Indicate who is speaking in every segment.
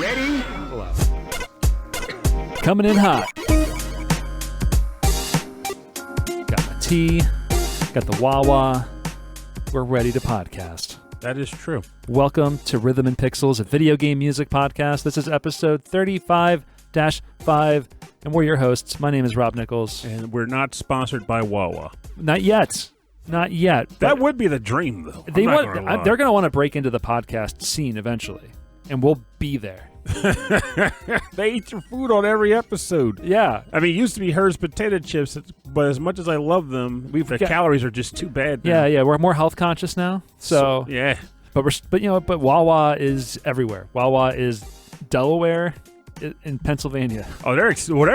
Speaker 1: Ready?
Speaker 2: Hello. Coming in hot. Got my tea. Got the Wawa. We're ready to podcast.
Speaker 3: That is true.
Speaker 2: Welcome to Rhythm and Pixels, a video game music podcast. This is episode 35-5, and we're your hosts. My name is Rob Nichols.
Speaker 3: And we're not sponsored by Wawa.
Speaker 2: Not yet. Not yet.
Speaker 3: That would be the dream, though.
Speaker 2: They're going to want to break into the podcast scene eventually, and we'll be there.
Speaker 3: They eat your food on every episode.
Speaker 2: Yeah.
Speaker 3: I mean, it used to be Her's potato chips, but as much as I love them, the calories are just too bad now.
Speaker 2: Yeah, we're more health conscious now. So
Speaker 3: yeah.
Speaker 2: But Wawa is everywhere. Wawa is Delaware in Pennsylvania.
Speaker 3: Oh, they're exploding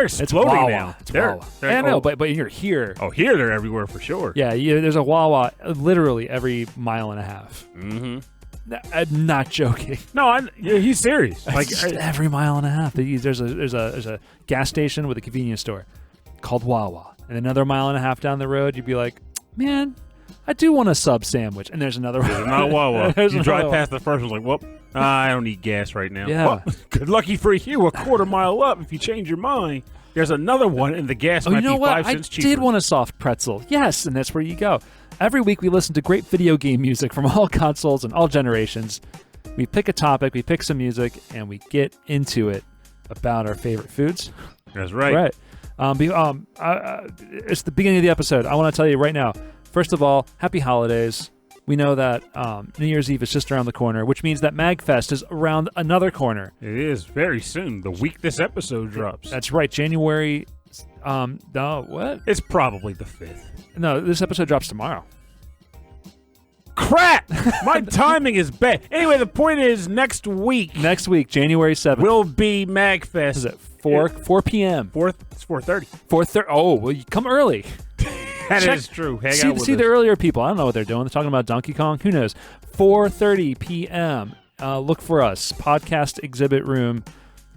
Speaker 3: now.
Speaker 2: It's Wawa. I know, but you're here.
Speaker 3: Oh, here they're everywhere for sure.
Speaker 2: Yeah, there's a Wawa literally every mile and a half.
Speaker 3: Mm-hmm.
Speaker 2: I'm not joking.
Speaker 3: No, he's serious.
Speaker 2: Like every mile and a half, there's a gas station with a convenience store called Wawa, and another mile and a half down the road, you'd be like, man, I do want a sub sandwich, and there's another one.
Speaker 3: There's not Wawa. You drive past the first one, like, well, I don't need gas right now.
Speaker 2: Yeah.
Speaker 3: Well, good lucky for you, a quarter mile up. If you change your mind, there's another one, and the gas might be 5 cents cheaper.
Speaker 2: I did want a soft pretzel. Yes, and that's where you go. Every week we listen to great video game music from all consoles and all generations. We pick a topic, we pick some music, and we get into it about our favorite foods.
Speaker 3: That's right.
Speaker 2: It's the beginning of the episode. I want to tell you right now, first of all, happy holidays. We know that New Year's Eve is just around the corner, which means that MagFest is around another corner.
Speaker 3: It is very soon, the week this episode drops.
Speaker 2: That's right, January... no, what?
Speaker 3: It's probably the 5th.
Speaker 2: No, this episode drops tomorrow.
Speaker 3: Crap! My timing is bad. Anyway, the point is, next week,
Speaker 2: January 7th,
Speaker 3: will be MagFest.
Speaker 2: Is it 4 p.m.?
Speaker 3: It's 4:30.
Speaker 2: 4:30. Oh, well, you come early.
Speaker 3: That is true.
Speaker 2: See the earlier people. I don't know what they're doing. They're talking about Donkey Kong. Who knows? 4:30 p.m. Look for us. Podcast exhibit room.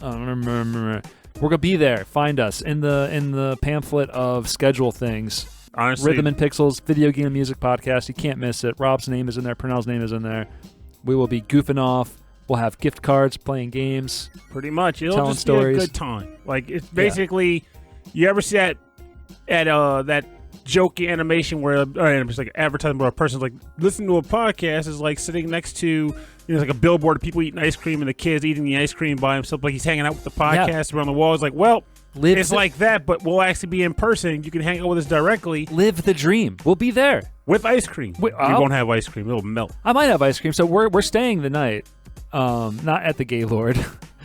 Speaker 2: We're gonna be there. Find us in the pamphlet of schedule things.
Speaker 3: Honestly,
Speaker 2: Rhythm and Pixels video game music podcast. You can't miss it. Rob's name is in there. Pernell's name is in there. We will be goofing off. We'll have gift cards, playing games.
Speaker 3: Pretty much. It'll
Speaker 2: telling
Speaker 3: just
Speaker 2: stories.
Speaker 3: be a good time. Like it's basically, you ever see that that jokey animation where it's like advertising where a person's like listening to a podcast is like sitting next to like a billboard of people eating ice cream and the kids eating the ice cream by himself, like he's hanging out with the podcast around the wall. It's like, well, it's like that, but we'll actually be in person. You can hang out with us directly.
Speaker 2: Live the dream. We'll be there
Speaker 3: with ice cream. We won't have ice cream; it'll melt.
Speaker 2: I might have ice cream, so we're staying the night, not at the Gaylord.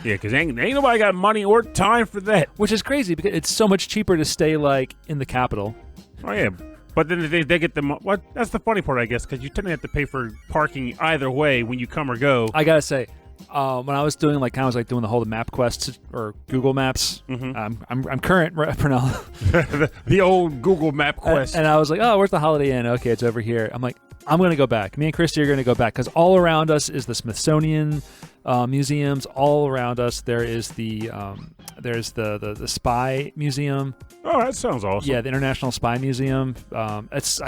Speaker 3: Yeah, because ain't nobody got money or time for that.
Speaker 2: Which is crazy because it's so much cheaper to stay like in the Capitol.
Speaker 3: Oh yeah, but then they get them. What? That's the funny part, I guess, because you tend to have to pay for parking either way when you come or go.
Speaker 2: I gotta say, when I was doing doing the whole map quest or Google Maps, I'm current Pernell.
Speaker 3: the old Google Map quest,
Speaker 2: and I was like, oh, where's the Holiday Inn? Okay, it's over here. I'm like, I'm gonna go back. Me and Christy are gonna go back because all around us is the Smithsonian museums. All around us there is the Spy Museum.
Speaker 3: Oh, that sounds awesome.
Speaker 2: Yeah, the International Spy Museum. I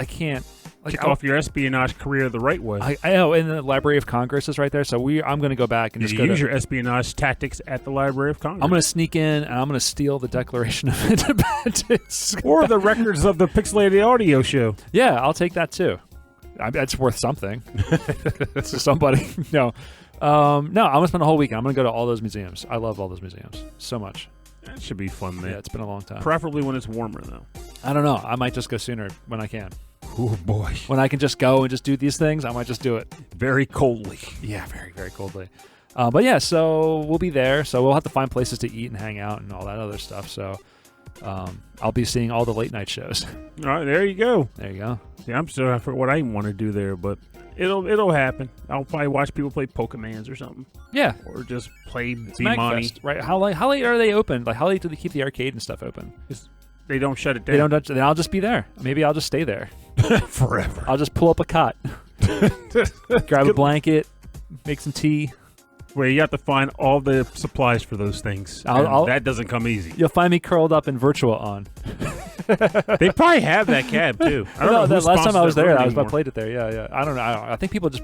Speaker 2: can't
Speaker 3: kick off your espionage career the right way.
Speaker 2: I know, and the Library of Congress is right there, so I'm going to go back and
Speaker 3: use your espionage tactics at the Library of Congress.
Speaker 2: I'm going to sneak in and I'm going to steal the Declaration of Independence
Speaker 3: or the records of the Pixelated Audio Show.
Speaker 2: Yeah, I'll take that too. That's worth something to somebody. No, I'm going to spend a whole weekend. I'm going to go to all those museums. I love all those museums so much.
Speaker 3: That should be fun, man.
Speaker 2: Yeah, it's been a long time.
Speaker 3: Preferably when it's warmer, though.
Speaker 2: I don't know. I might just go sooner when I can.
Speaker 3: Oh, boy.
Speaker 2: When I can just go and just do these things, I might just do it.
Speaker 3: Very coldly.
Speaker 2: Yeah, very, very coldly. But yeah, so we'll be there. So we'll have to find places to eat and hang out and all that other stuff. So I'll be seeing all the late night shows.
Speaker 3: All right, there you go.
Speaker 2: There you go.
Speaker 3: Yeah, I'm sorry for what I want to do there, but it'll happen. I'll probably watch people play Pokemans or something.
Speaker 2: Yeah.
Speaker 3: Or just play
Speaker 2: It's MagFest, right? How late are they open? Like, how late do they keep the arcade and stuff open?
Speaker 3: They don't shut it down.
Speaker 2: Then I'll just be there. Maybe I'll just stay there.
Speaker 3: Forever.
Speaker 2: I'll just pull up a cot. Grab a blanket. Make some tea.
Speaker 3: Where you have to find all the supplies for those things. That doesn't come easy.
Speaker 2: You'll find me curled up in Virtual On.
Speaker 3: They probably have that cab too. I don't know.
Speaker 2: Last time I was there, I played it there. Yeah. I don't know. I think people just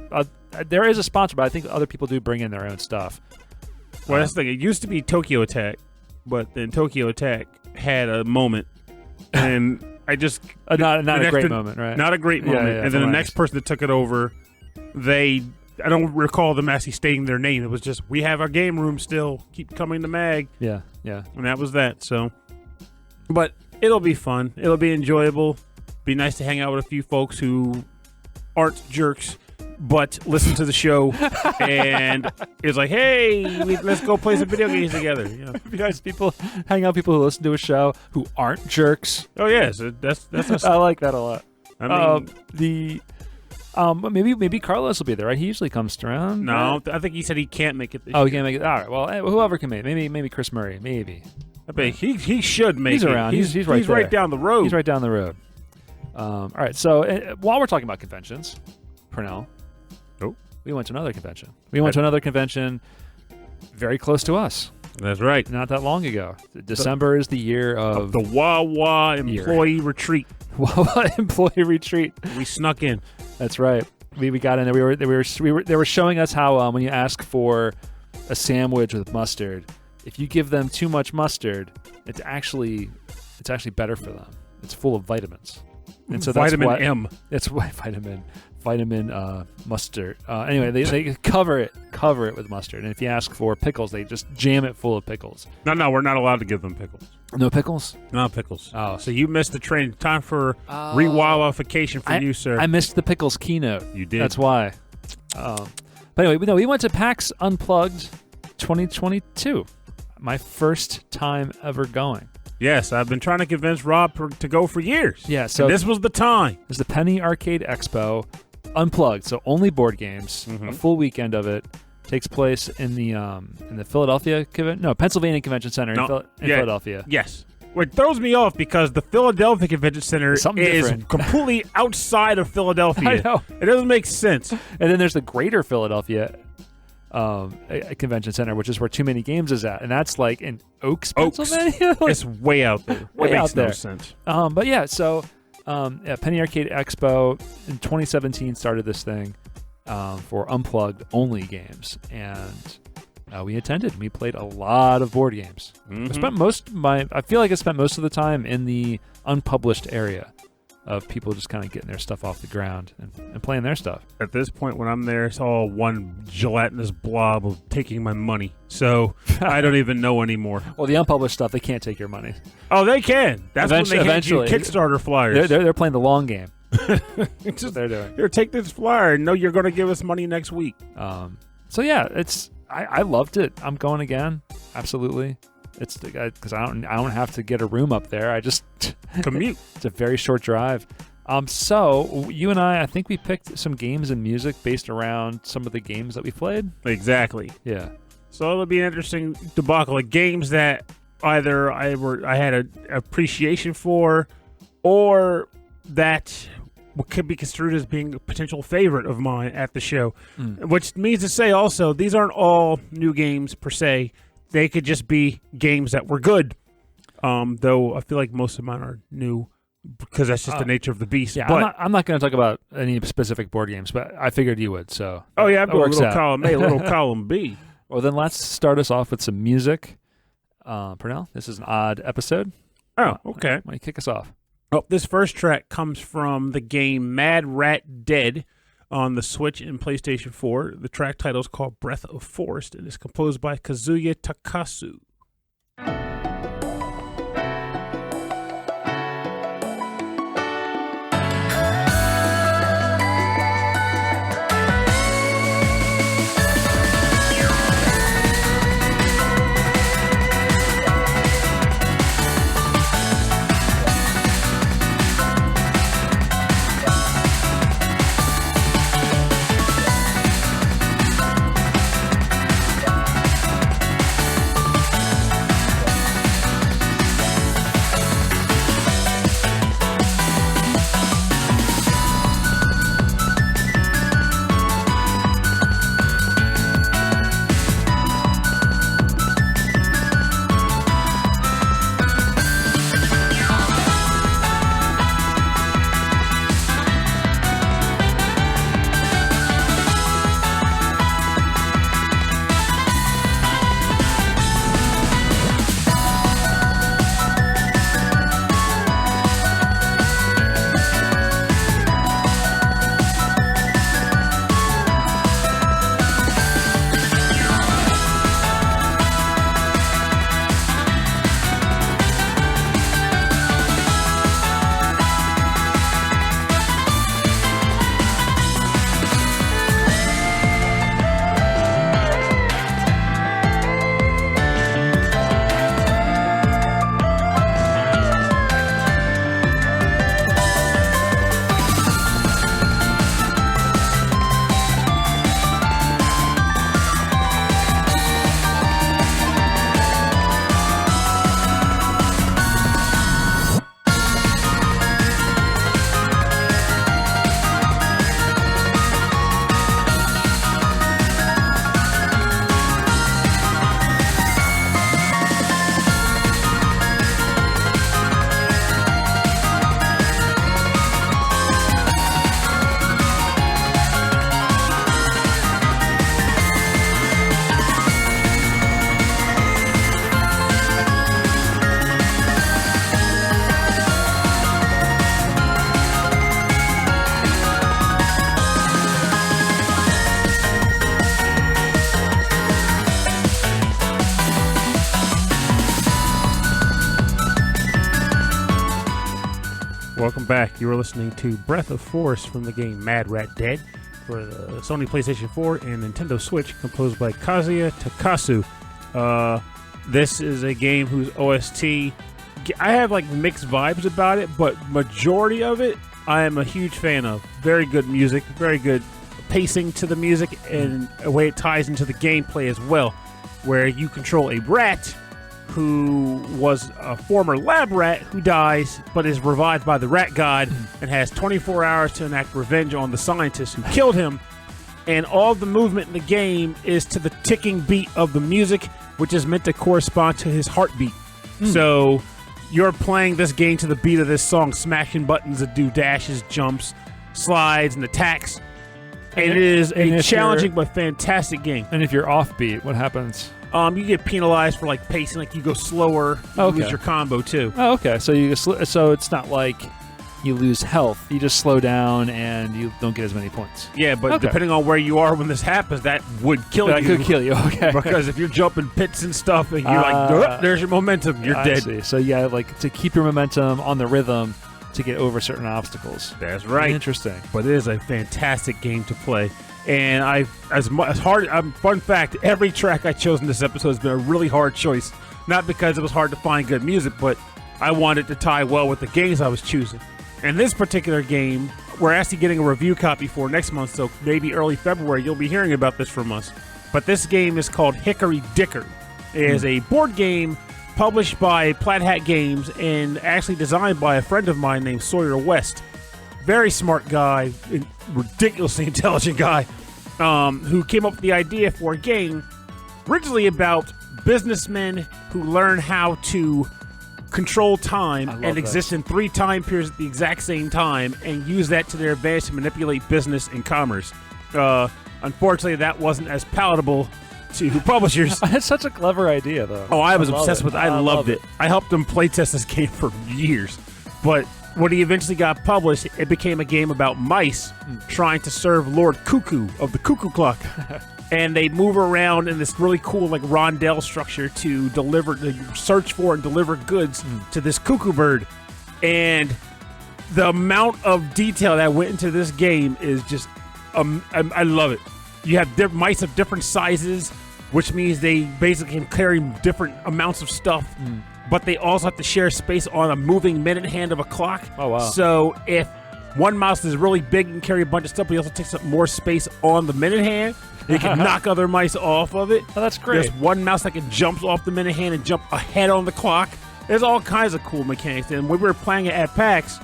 Speaker 2: there is a sponsor, but I think other people do bring in their own stuff.
Speaker 3: Well, that's the thing. It used to be Tokyo Attack, but then Tokyo Attack had a moment, and I just
Speaker 2: not a great moment, right?
Speaker 3: Not a great moment.
Speaker 2: Yeah,
Speaker 3: and then the next person that took it over, I don't recall them actually stating their name. It was just, we have our game room still. Keep coming to Mag.
Speaker 2: Yeah.
Speaker 3: And that was that. So, but it'll be fun. It'll be enjoyable. Be nice to hang out with a few folks who aren't jerks, but listen to the show and it's like, hey, let's go play some video games together. You know?
Speaker 2: You guys, hang out with people who listen to a show who aren't jerks.
Speaker 3: Oh yes, that's
Speaker 2: I like that a lot.
Speaker 3: I mean,
Speaker 2: maybe Carlos will be there, right? He usually comes around.
Speaker 3: No,
Speaker 2: right?
Speaker 3: I think he said he can't make it this
Speaker 2: Oh,
Speaker 3: year.
Speaker 2: he can't make it. All right. Well, whoever can make it. Maybe Chris Murray. Maybe.
Speaker 3: I bet he should make it.
Speaker 2: He's around. He's right
Speaker 3: He's
Speaker 2: there.
Speaker 3: right down the road.
Speaker 2: He's right down the road. All right. So while we're talking about conventions, Pernell, we went to another convention. We went to another convention very close to us.
Speaker 3: That's right.
Speaker 2: Not that long ago. December is the year of
Speaker 3: the Wawa employee retreat.
Speaker 2: Wawa employee retreat.
Speaker 3: We snuck in.
Speaker 2: That's right. We got in there. They were showing us how when you ask for a sandwich with mustard, if you give them too much mustard, it's actually better for them. It's full of vitamins. And so
Speaker 3: vitamin
Speaker 2: that's
Speaker 3: M.
Speaker 2: That's why vitamin mustard. Anyway, they cover it with mustard. And if you ask for pickles, they just jam it full of pickles.
Speaker 3: No, we're not allowed to give them pickles.
Speaker 2: No pickles?
Speaker 3: No pickles.
Speaker 2: Oh.
Speaker 3: So you missed the train. Time for re-Wawa-fication for you, sir.
Speaker 2: I missed the pickles keynote.
Speaker 3: You did.
Speaker 2: That's why. But anyway, we went to PAX Unplugged 2022. My first time ever going.
Speaker 3: Yes, I've been trying to convince Rob to go for years.
Speaker 2: Yeah, so
Speaker 3: and this was the time.
Speaker 2: It's the Penny Arcade Expo Unplugged, so only board games.
Speaker 3: Mm-hmm.
Speaker 2: A full weekend of it takes place in the Pennsylvania Convention Center in Philadelphia.
Speaker 3: Yes. What throws me off because the Philadelphia Convention Center is
Speaker 2: different.
Speaker 3: completely outside of Philadelphia.
Speaker 2: I know.
Speaker 3: It doesn't make sense.
Speaker 2: And then there's the Greater Philadelphia a convention center, which is where Too Many Games is at, and that's like in Oaks, Pennsylvania.
Speaker 3: It's way out there.
Speaker 2: Way
Speaker 3: it makes
Speaker 2: out there.
Speaker 3: No sense.
Speaker 2: But yeah, so Penny Arcade Expo in 2017 started this thing for Unplugged only games, and we attended. We played a lot of board games.
Speaker 3: Mm-hmm.
Speaker 2: I feel like I spent most of the time in the unpublished area of people just kind of getting their stuff off the ground and playing their stuff.
Speaker 3: At this point, when I'm there, it's all one gelatinous blob of taking my money. So I don't even know anymore.
Speaker 2: Well, the unpublished stuff, they can't take your money.
Speaker 3: Oh, they can. That's when they hand you Kickstarter flyers.
Speaker 2: They're playing the long game. That's what they're doing.
Speaker 3: Here, take this flyer and know you're going to give us money next week.
Speaker 2: So yeah, I loved it. I'm going again. Absolutely. It's because I don't have to get a room up there. I just
Speaker 3: commute.
Speaker 2: It's a very short drive. So you and I think we picked some games and music based around some of the games that we played.
Speaker 3: Exactly.
Speaker 2: Yeah.
Speaker 3: So it'll be an interesting debacle of games that either I had an appreciation for, or that could be construed as being a potential favorite of mine at the show. Which means to say also, these aren't all new games per se. They could just be games that were good. Though I feel like most of mine are new because that's just the nature of the beast.
Speaker 2: Yeah,
Speaker 3: but
Speaker 2: I'm not going to talk about any specific board games, but I figured you would. So
Speaker 3: I'm doing a little column A, a little column B.
Speaker 2: Well, then let's start us off with some music. Pernell, this is an odd episode.
Speaker 3: Oh, okay.
Speaker 2: Why don't you kick us off?
Speaker 3: Oh, this first track comes from the game Mad Rat Dead on the Switch and PlayStation 4. The track title is called Breath of Forest and is composed by Kazuya Takasu. Welcome back. You are listening to Breath of Force from the game Mad Rat Dead for the Sony PlayStation 4 and Nintendo Switch, composed by Kazuya Takasu. This is a game whose OST, I have like mixed vibes about it, but majority of it I am a huge fan of. Very good music, very good pacing to the music, and a way it ties into the gameplay as well, where you control a rat who was a former lab rat who dies but is revived by the rat god and has 24 hours to enact revenge on the scientist who killed him. And all the movement in the game is to the ticking beat of the music, which is meant to correspond to his heartbeat. So you're playing this game to the beat of this song, smashing buttons that do dashes, jumps, slides, and attacks. And it is a challenging but fantastic game.
Speaker 2: And if you're offbeat, what happens?
Speaker 3: You get penalized for like pacing, like you go slower, you lose your combo too.
Speaker 2: Oh, okay. So so it's not like you lose health; you just slow down and you don't get as many points.
Speaker 3: Yeah, but depending on where you are when this happens, that would kill you.
Speaker 2: That could kill you. Okay.
Speaker 3: Because if you're jumping pits and stuff, and you're like, there's your momentum, you're dead.
Speaker 2: See. So yeah, like to keep your momentum on the rhythm to get over certain obstacles.
Speaker 3: That's right.
Speaker 2: Interesting.
Speaker 3: But it is a fantastic game to play. And fun fact, every track I chose in this episode has been a really hard choice. Not because it was hard to find good music, but I wanted to tie well with the games I was choosing. And this particular game, we're actually getting a review copy for next month, so maybe early February you'll be hearing about this from us. But this game is called Hickory Dicker. It is a board game published by Plaid Hat Games and actually designed by a friend of mine named Sawyer West. Very smart guy, ridiculously intelligent guy, who came up with the idea for a game originally about businessmen who learn how to control time and exist in 3 time periods at the exact same time and use that to their advantage to manipulate business and commerce. Unfortunately, that wasn't as palatable to publishers.
Speaker 2: It's such a clever idea, though.
Speaker 3: Oh, I was obsessed with it. I loved it. I helped them playtest this game for years. But when he eventually got published, it became a game about mice trying to serve Lord Cuckoo of the Cuckoo Clock. And they move around in this really cool like rondelle structure to search for and deliver goods to this cuckoo bird. And the amount of detail that went into this game is just, I love it. You have mice of different sizes, which means they basically can carry different amounts of stuff. But they also have to share space on a moving minute hand of a clock. Oh, wow. So if one mouse is really big and carry a bunch of stuff, but he also takes up more space on the minute hand, he can knock other mice off of it.
Speaker 2: Oh, that's great.
Speaker 3: There's one mouse that can jump off the minute hand and jump ahead on the clock. There's all kinds of cool mechanics. And when we were playing it at PAX,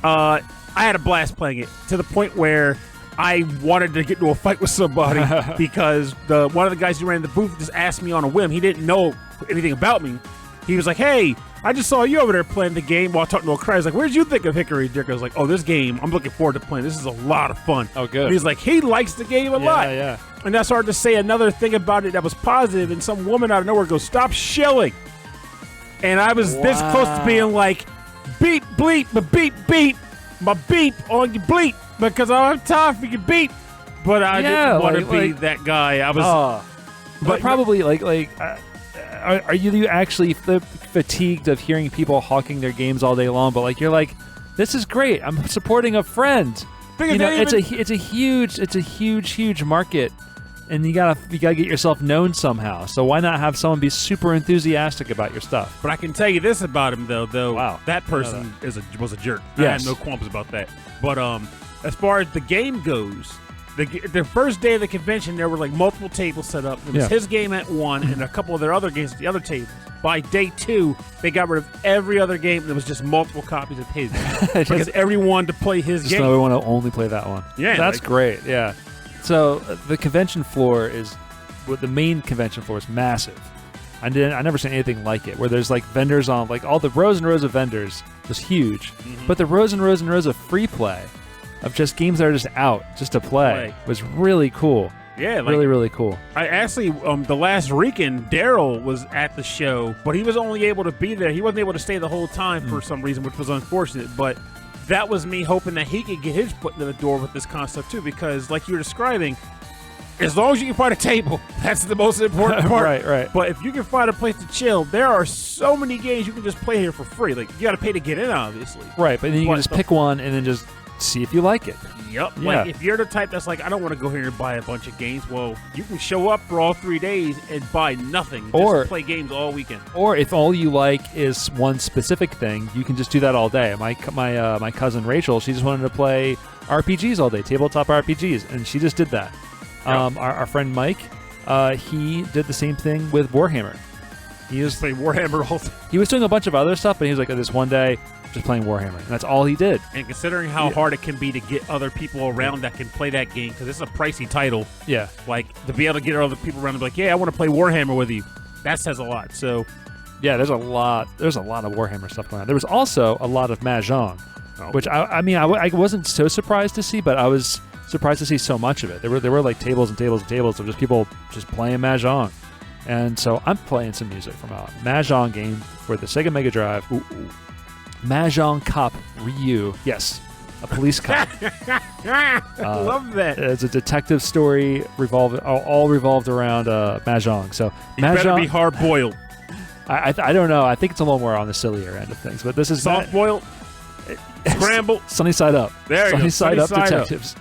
Speaker 3: I had a blast playing it to the point where I wanted to get into a fight with somebody because one of the guys who ran the booth just asked me on a whim. He didn't know anything about me. He was like, hey, I just saw you over there playing the game while talking to a crowd. He's like, what did you think of Hickory Dicker? I was like, oh, this game, I'm looking forward to playing. This is a lot of fun.
Speaker 2: Oh, good.
Speaker 3: And he's like, he likes the game a lot.
Speaker 2: Yeah.
Speaker 3: And I started to say another thing about it that was positive, and some woman out of nowhere goes, stop shilling. And I was this close to being like, beep, bleep, my beep, beep, my beep on your bleep, because I don't have time for your beep. But I didn't want to be that guy. I was...
Speaker 2: but probably, are you actually fatigued of hearing people hawking their games all day long? But you're like, this is great. I'm supporting a friend. It's a huge market, and you gotta get yourself known somehow. So why not have someone be super enthusiastic about your stuff?
Speaker 3: But I can tell you this about him though.
Speaker 2: Wow,
Speaker 3: that person was a jerk.
Speaker 2: Yes.
Speaker 3: I had no qualms about that. But as far as the game goes. The first day of the convention, there were multiple tables set up. It was his game at one and a couple of their other games at the other table. By day 2, they got rid of every other game. There was just multiple copies of his because everyone wanted to play his game.
Speaker 2: So we want to only play that one.
Speaker 3: Yeah,
Speaker 2: that's great. Yeah. So the convention floor the main convention floor is massive. I never seen anything like it. Where there's vendors on all the rows and rows of vendors was huge, but the rows and rows and rows of free play. Of just games that are just out, just to play, was really cool. Yeah, really, really cool.
Speaker 3: I actually, the last weekend, Daryl was at the show, but he was only able to be there. He wasn't able to stay the whole time for some reason, which was unfortunate. But that was me hoping that he could get his foot in the door with this concept too, because like you were describing, As long as you can find a table, that's the most important part.
Speaker 2: Right.
Speaker 3: But if you can find a place to chill, there are so many games you can just play here for free. Like, you got to pay to get in, obviously.
Speaker 2: Right, but then you can just pick one and then just see if you like it.
Speaker 3: Yep.
Speaker 2: Yeah.
Speaker 3: Like, if you're the type that's like, I don't want to go here and buy a bunch of games, well, you can show up for all 3 days and buy nothing. Just play games all weekend.
Speaker 2: Or if all you like is one specific thing, you can just do that all day. My cousin Rachel, she just wanted to play RPGs all day, tabletop RPGs, and she just did that. Yep. Our friend Mike, he did the same thing with Warhammer. He was
Speaker 3: playing Warhammer all day.
Speaker 2: He was doing a bunch of other stuff, but he was like, this one day, just playing Warhammer. And that's all he did.
Speaker 3: And considering how hard it can be to get other people around that can play that game, because it's a pricey title.
Speaker 2: Yeah.
Speaker 3: Like, to be able to get other people around and be like, yeah, I want to play Warhammer with you. That says a lot. So,
Speaker 2: yeah, there's a lot of Warhammer stuff going on. There was also a lot of Mahjong, which I wasn't so surprised to see, but I was surprised to see so much of it. There were like tables and tables and tables of just people just playing Mahjong. And so I'm playing some music from a Mahjong game for the Sega Mega Drive. Mahjong Cop Ryuu. Yes, a police cop.
Speaker 3: I love that.
Speaker 2: It's a detective story all revolved around Mahjong. So
Speaker 3: he
Speaker 2: Mahjong
Speaker 3: better be hard boiled.
Speaker 2: I don't know. I think it's a little more on the sillier end of things. But this is
Speaker 3: soft boiled, scrambled,
Speaker 2: sunny side up.
Speaker 3: There you go.
Speaker 2: Sunny side up
Speaker 3: side
Speaker 2: detectives.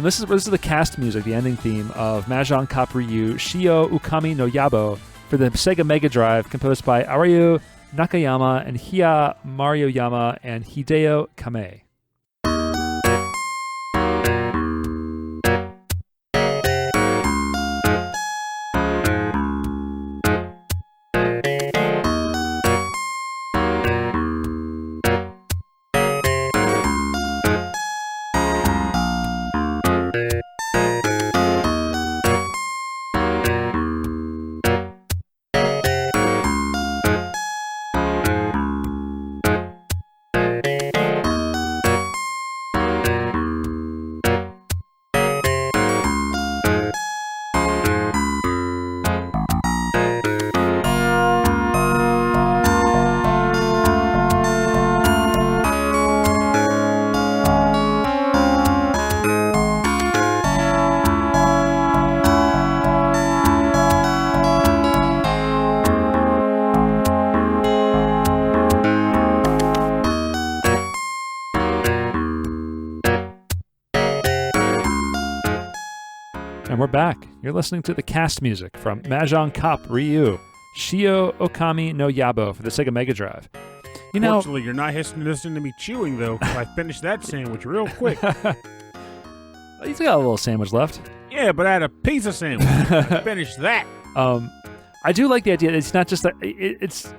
Speaker 2: This is the cast music, the ending theme of Mahjong Cop Ryuu Shio Ookami no Yabou for the Sega Mega Drive, composed by Aruaru, Nakayama, and Hyaa, Maruyama, and Hideo Kamei. And we're back. You're listening to the cast music from Mahjong Cop Ryuu, Shio Ookami no Yabou for the Sega Mega Drive. You know,
Speaker 3: fortunately, you're not listening to me chewing, though. I finished that sandwich real quick.
Speaker 2: He's got a little sandwich left.
Speaker 3: Yeah, but I had a pizza sandwich. I finished that.
Speaker 2: I do like the idea. It's not just that.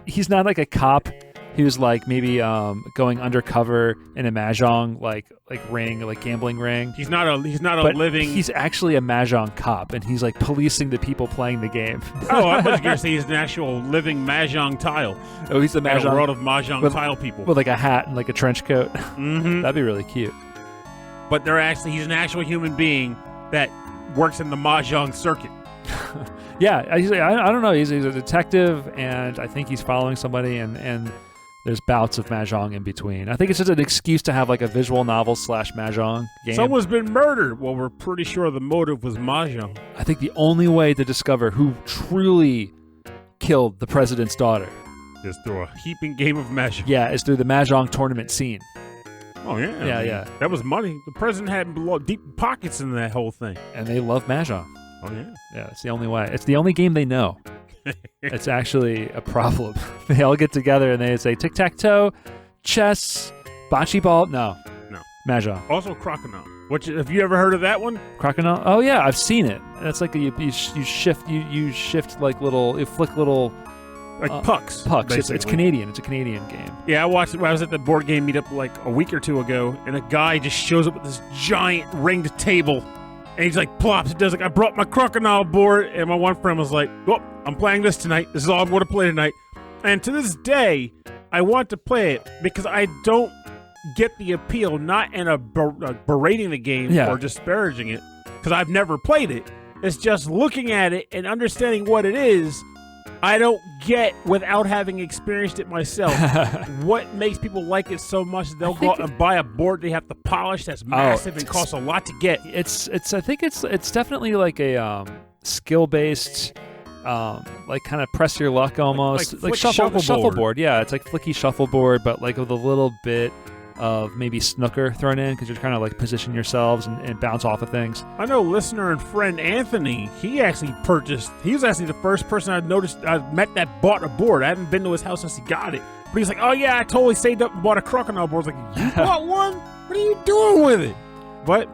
Speaker 2: He's not like a cop who's like maybe going undercover in a mahjong like ring, like gambling ring.
Speaker 3: He's not a living.
Speaker 2: He's actually a mahjong cop, and he's like policing the people playing the game.
Speaker 3: Oh, I was gonna say he's an actual living mahjong tile.
Speaker 2: Oh, he's the mahjong.
Speaker 3: A world of mahjong tile people
Speaker 2: with like a hat and like a trench coat.
Speaker 3: Mm-hmm.
Speaker 2: That'd be really cute.
Speaker 3: But he's an actual human being that works in the mahjong circuit.
Speaker 2: Yeah, I don't know. He's a detective, and I think he's following somebody, and there's bouts of mahjong in between. I think it's just an excuse to have like a visual novel / mahjong game.
Speaker 3: Someone's been murdered. Well, we're pretty sure the motive was mahjong.
Speaker 2: I think the only way to discover who truly killed the president's daughter
Speaker 3: is through a heaping game of mahjong.
Speaker 2: Yeah, is through the mahjong tournament scene.
Speaker 3: Oh, yeah.
Speaker 2: Yeah.
Speaker 3: That was money. The president had deep pockets in that whole thing.
Speaker 2: And they love mahjong.
Speaker 3: Oh, yeah.
Speaker 2: Yeah, it's the only way. It's the only game they know. It's actually a problem. They all get together and they say tic-tac-toe, chess, bocce ball. No. Mahjong.
Speaker 3: Also Crocodile. Have you ever heard of that one?
Speaker 2: Crocodile? Oh, yeah, I've seen it. That's like you shift like little, you flick little...
Speaker 3: Like pucks.
Speaker 2: Pucks. It's Canadian. It's a Canadian game.
Speaker 3: Yeah, I watched it when I was at the board game meetup like a week or two ago, and a guy just shows up with this giant ringed table, and he's like plops. It does like, I brought my crocodile board, and my one friend was like, "Oh, I'm playing this tonight. This is all I'm going to play tonight." And to this day, I want to play it because I don't get the appeal, not in a berating the game or disparaging it, because I've never played it. It's just looking at it and understanding what it is. I don't get without having experienced it myself. What makes people like it so much that they'll go out and buy a board they have to polish that's massive and costs a lot to get?
Speaker 2: I think it's definitely like a skill-based, like kind of press your luck almost, like shuffleboard. Yeah, it's like flicky shuffleboard, but like with a little bit of maybe snooker thrown in because you're trying to like position yourselves and bounce off of things.
Speaker 3: I know listener and friend Anthony, he was actually the first person I met that bought a board. I haven't been to his house since he got it. But he's like, oh yeah, I totally saved up and bought a crocodile board. I was like, you bought one? What are you doing with it? But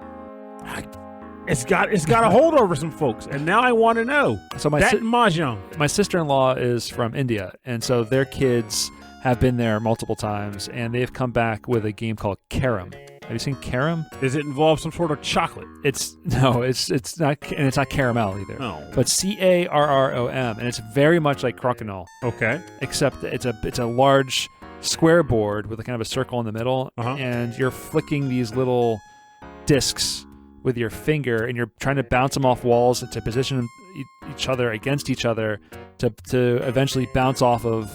Speaker 3: it's got a hold over some folks, and now I want to know. So Mahjong.
Speaker 2: My sister-in-law is from India, and so their kids have been there multiple times, and they've come back with a game called Carom. Have you seen Carom?
Speaker 3: Does it involve some sort of chocolate?
Speaker 2: It's not, and it's not caramel either.
Speaker 3: No.
Speaker 2: But Carrom, and it's very much like crokinole.
Speaker 3: Okay.
Speaker 2: Except it's a large square board with a kind of a circle in the middle, and you're flicking these little discs with your finger, and you're trying to bounce them off walls to position each other against each other to eventually bounce off of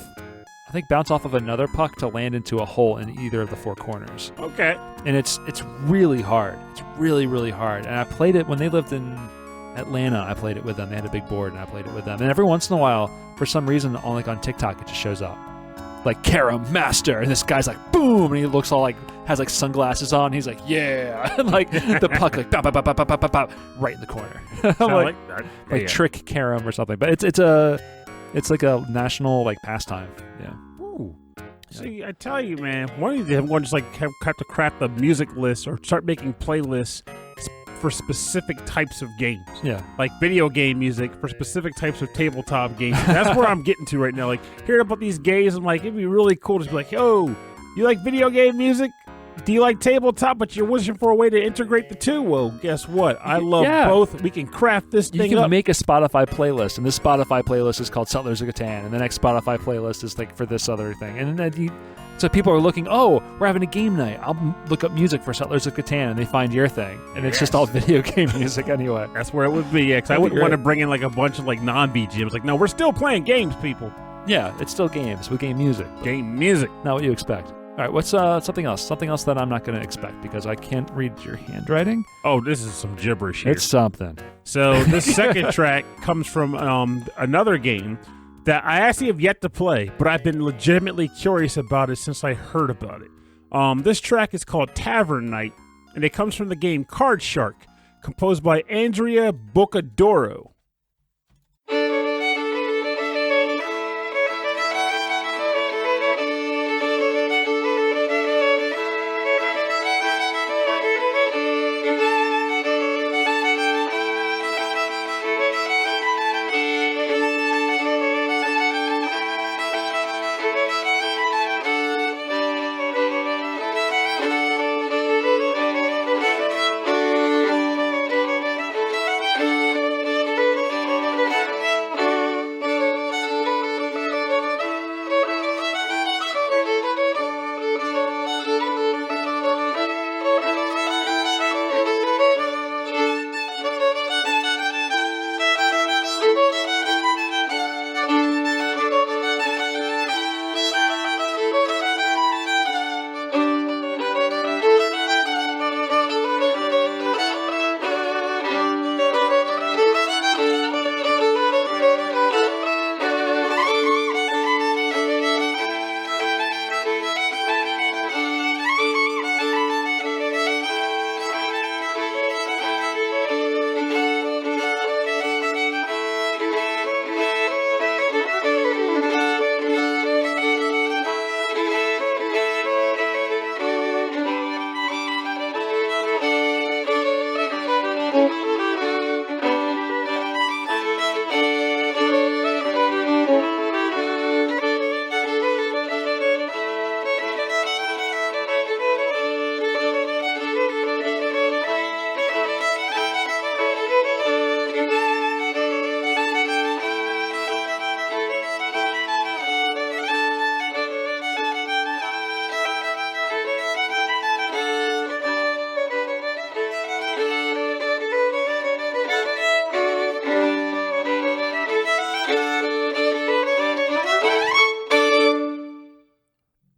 Speaker 2: another puck to land into a hole in either of the four corners.
Speaker 3: Okay.
Speaker 2: And it's really hard. It's really, really hard. And I played it when they lived in Atlanta. I played it with them. They had a big board, and I played it with them. And every once in a while, for some reason, on TikTok, it just shows up. Like, Carom Master. And this guy's like, boom! And he looks all like, has like sunglasses on. He's like, yeah! And like, the puck, like, pow, pow, pow, pow, pow, pow, pow, right in the corner. like
Speaker 3: that.
Speaker 2: Like Trick Carom or something. But it's like a national like pastime. Yeah.
Speaker 3: Ooh. See, I tell you, man, one of these days I'm going to just like have to craft a music list or start making playlists for specific types of games.
Speaker 2: Yeah.
Speaker 3: Like video game music for specific types of tabletop games. That's where I'm getting to right now. Like hearing about these games, I'm like, it'd be really cool to be like, yo, you like video game music? Do you like tabletop, but you're wishing for a way to integrate the two? Well, guess what? I love both. We can craft this thing up.
Speaker 2: You can make a Spotify playlist, and this Spotify playlist is called Settlers of Catan, and the next Spotify playlist is like for this other thing. And then so people are looking, oh, we're having a game night. I'll look up music for Settlers of Catan, and they find your thing. And it's just all video game music anyway.
Speaker 3: That's where it would be, because I wouldn't want to bring in like a bunch of like non-BGMs. Like, no, we're still playing games, people.
Speaker 2: Yeah, it's still games with game music.
Speaker 3: Game music.
Speaker 2: Not what you expect. All right, what's something else? Something else that I'm not going to expect because I can't read your handwriting?
Speaker 3: Oh, this is some gibberish here.
Speaker 2: It's something.
Speaker 3: So this second track comes from another game that I actually have yet to play, but I've been legitimately curious about it since I heard about it. This track is called Tavern Night, and it comes from the game Card Shark, composed by Andrea Boccadoro.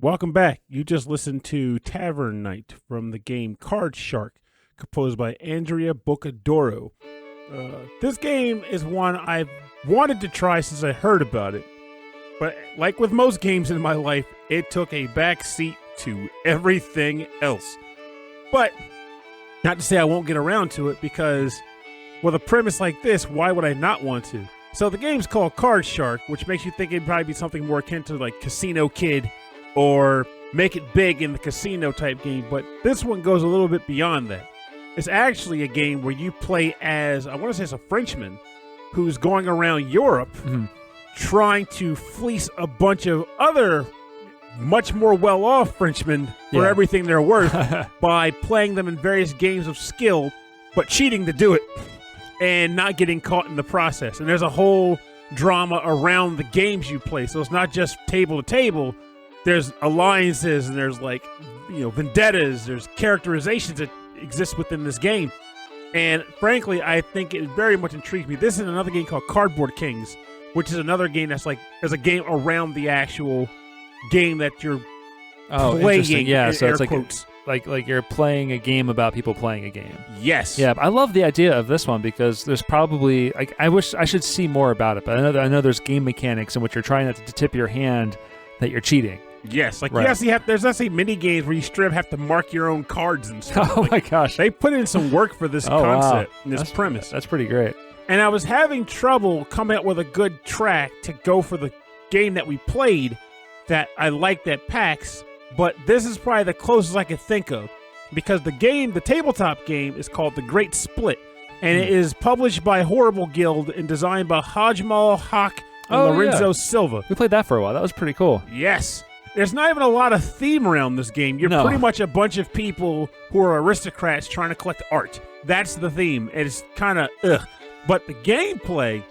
Speaker 3: Welcome back. You just listened to Tavern Night from the game Card Shark, composed by Andrea Boccadoro. This game is one I've wanted to try since I heard about it. But like with most games in my life, it took a back seat to everything else. But not to say I won't get around to it, because with a premise like this, why would I not want to? So the game's called Card Shark, which makes you think it'd probably be something more akin to like Casino Kid or Make It Big in the casino type game, but this one goes a little bit beyond that. It's actually a game where you play as, I want to say it's a Frenchman, who's going around Europe trying to fleece a bunch of other much more well-off Frenchmen for everything they're worth by playing them in various games of skill, but cheating to do it and not getting caught in the process. And there's a whole drama around the games you play, so it's not just table to table. There's alliances and there's like, vendettas, there's characterizations that exist within this game. And frankly, I think it very much intrigues me. This is another game called Cardboard Kings, which is another game that's like, there's a game around the actual game that you're playing.
Speaker 2: Yeah, so it's
Speaker 3: quotes.
Speaker 2: like you're playing a game about people playing a game.
Speaker 3: Yes.
Speaker 2: Yeah, I love the idea of this one because there's probably, like, I wish I should see more about it, but I know there's game mechanics in which you're trying not to tip your hand that you're cheating.
Speaker 3: Yes, like
Speaker 2: right.
Speaker 3: you actually have. There's actually mini games where you straight up have to mark your own cards and stuff.
Speaker 2: Oh my gosh,
Speaker 3: they put in some work for this concept and this premise.
Speaker 2: That's pretty great.
Speaker 3: And I was having trouble coming up with a good track to go for the game that we played that I liked at PAX, but this is probably the closest I could think of, because the tabletop game is called The Great Split, and it is published by Horrible Guild and designed by Hajmal Haq and Lorenzo Silva.
Speaker 2: We played that for a while. That was pretty cool.
Speaker 3: Yes. There's not even a lot of theme around this game. You're pretty much a bunch of people who are aristocrats trying to collect art. That's the theme. It's kind of ugh. But the gameplay,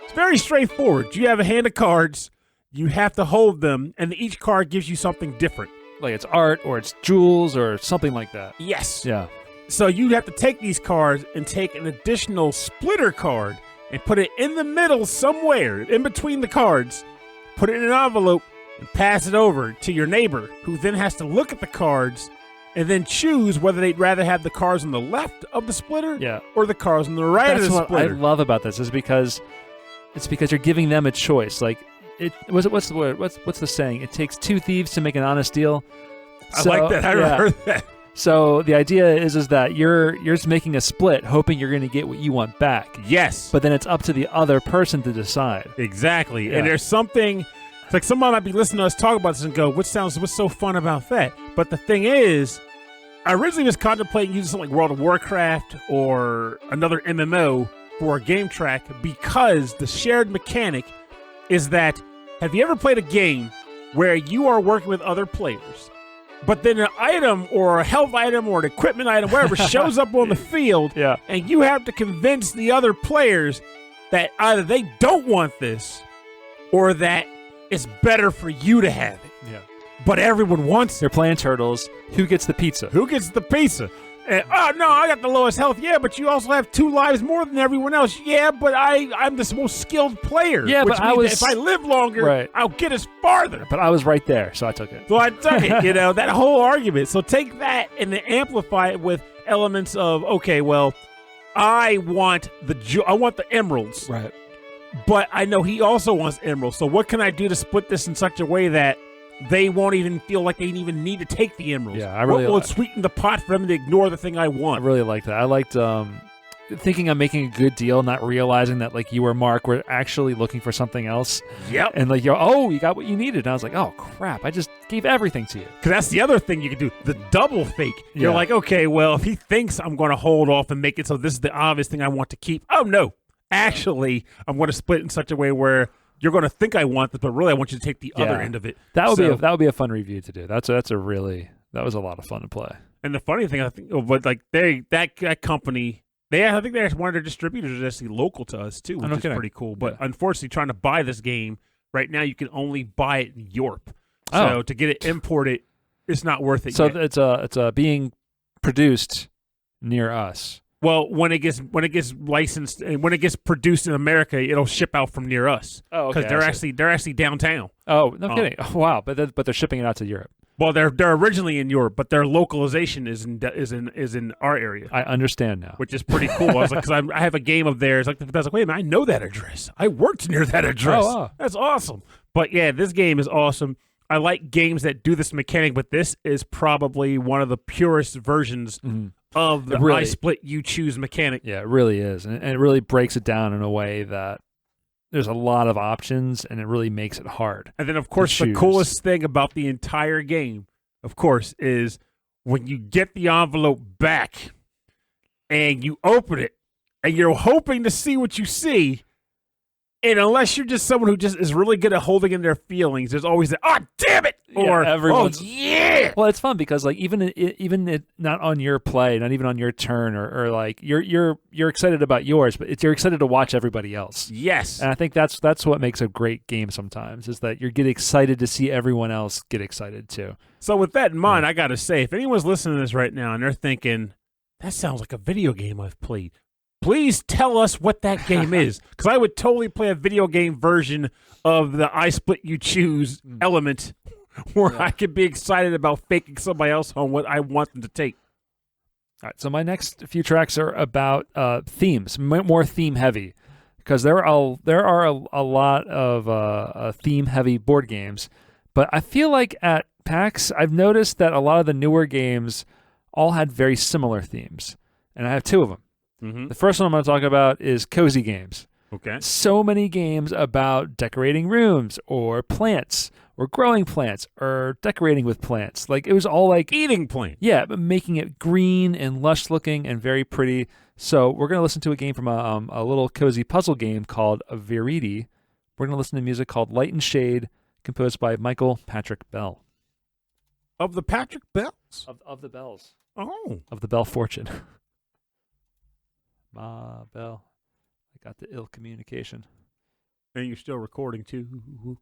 Speaker 3: it's very straightforward. You have a hand of cards. You have to hold them, and each card gives you something different.
Speaker 2: Like it's art, or it's jewels, or something like that.
Speaker 3: Yes.
Speaker 2: Yeah.
Speaker 3: So you have to take these cards and take an additional splitter card and put it in the middle somewhere, in between the cards, put it in an envelope, and pass it over to your neighbor, who then has to look at the cards and then choose whether they'd rather have the cards on the left of the splitter or the cards on the right of the splitter.
Speaker 2: That's what I love about this, is because you're giving them a choice. Like, what's the word? What's the saying? It takes two thieves to make an honest deal.
Speaker 3: I like that. I heard that.
Speaker 2: So the idea is that you're just making a split, hoping you're going to get what you want back.
Speaker 3: Yes.
Speaker 2: But then it's up to the other person to decide.
Speaker 3: Exactly.
Speaker 2: Yeah.
Speaker 3: And there's something. It's like somebody might be listening to us talk about this and go, what's so fun about that? But the thing is, I originally was contemplating using something like World of Warcraft or another MMO for a game track, because the shared mechanic is that, have you ever played a game where you are working with other players, but then an item or a health item or an equipment item, whatever, shows up on the field, and you have to convince the other players that either they don't want this or that it's better for you to have it.
Speaker 2: Yeah.
Speaker 3: But everyone wants it.
Speaker 2: You're playing Turtles. Who gets the pizza?
Speaker 3: Who gets the pizza? And, oh, no, I got the lowest health. Yeah, but you also have 2 lives more than everyone else. Yeah, but I'm the most skilled player.
Speaker 2: Yeah,
Speaker 3: which
Speaker 2: but
Speaker 3: means if I live longer, I'll get us farther.
Speaker 2: But I was right there, so I took it.
Speaker 3: So I took it, that whole argument. So take that and then amplify it with elements of, okay, well, I want the emeralds.
Speaker 2: Right.
Speaker 3: But I know he also wants emeralds. So what can I do to split this in such a way that they won't even feel like they even need to take the emeralds?
Speaker 2: Yeah, I really
Speaker 3: what will sweeten the pot for them to ignore the thing I want?
Speaker 2: I really liked that. I liked thinking I'm making a good deal, not realizing that like you or Mark were actually looking for something else.
Speaker 3: Yep.
Speaker 2: And like, you got what you needed. And I was like, oh crap, I just gave everything to you.
Speaker 3: Because that's the other thing you can do, the double fake. You're like, okay, well, if he thinks I'm going to hold off and make it so this is the obvious thing I want to keep. Oh no. Actually, I'm going to split in such a way where you're going to think I want this, but really I want you to take the other end of it.
Speaker 2: That would be a fun review to do. That was a lot of fun to play.
Speaker 3: And the funny thing, I think, but like that company, I think they're one of their distributors is actually local to us too, which is pretty cool. But unfortunately, trying to buy this game right now, you can only buy it in Europe. So to get it imported, it's not worth it.
Speaker 2: So
Speaker 3: yet.
Speaker 2: it's being produced near us.
Speaker 3: Well, when it gets licensed and when it gets produced in America, it'll ship out from near us.
Speaker 2: Oh, okay.
Speaker 3: Because they're actually downtown.
Speaker 2: Oh, no kidding. Oh, wow, but they're shipping it out to Europe.
Speaker 3: Well, they're originally in Europe, but their localization is in our area.
Speaker 2: I understand now,
Speaker 3: which is pretty cool. I was like, because I have a game of theirs. Like, I was like, wait a minute, I know that address. I worked near that address.
Speaker 2: Oh, wow.
Speaker 3: That's awesome. But yeah, this game is awesome. I like games that do this mechanic, but this is probably one of the purest versions of the I split, you choose mechanic.
Speaker 2: Yeah, it really is. And it really breaks it down in a way that there's a lot of options, and it really makes it hard.
Speaker 3: And then, of course, the coolest thing about the entire game, of course, is when you get the envelope back and you open it, and you're hoping to see what you see. And unless you're just someone who just is really good at holding in their feelings, there's always that, oh, damn it! Or, oh, yeah!
Speaker 2: Well, it's fun because, like, even not on your play, not even on your turn, or like, you're excited about yours, but you're excited to watch everybody else.
Speaker 3: Yes.
Speaker 2: And I think that's what makes a great game sometimes, is that you get excited to see everyone else get excited, too.
Speaker 3: So with that in mind, I got to say, if anyone's listening to this right now and they're thinking, that sounds like a video game I've played, please tell us what that game is, because I would totally play a video game version of the I split you choose element where I could be excited about faking somebody else on what I want them to take.
Speaker 2: All right, so my next few tracks are about themes, more theme heavy, because there are a lot of theme heavy board games, but I feel like at PAX I've noticed that a lot of the newer games all had very similar themes, and I have two of them. The first one I'm going to talk about is cozy games.
Speaker 3: Okay.
Speaker 2: So many games about decorating rooms or plants or growing plants or decorating with plants. Like, it was all like
Speaker 3: eating plants.
Speaker 2: Yeah, but making it green and lush looking and very pretty. So we're going to listen to a game from a little cozy puzzle game called Viridi. We're going to listen to music called Light and Shade, composed by Michael Patrick Bell.
Speaker 3: Of the Patrick Bells?
Speaker 2: Of the Bells.
Speaker 3: Oh.
Speaker 2: Of the Bell Fortune. Bell. I got the ill communication.
Speaker 3: And you're still recording, too.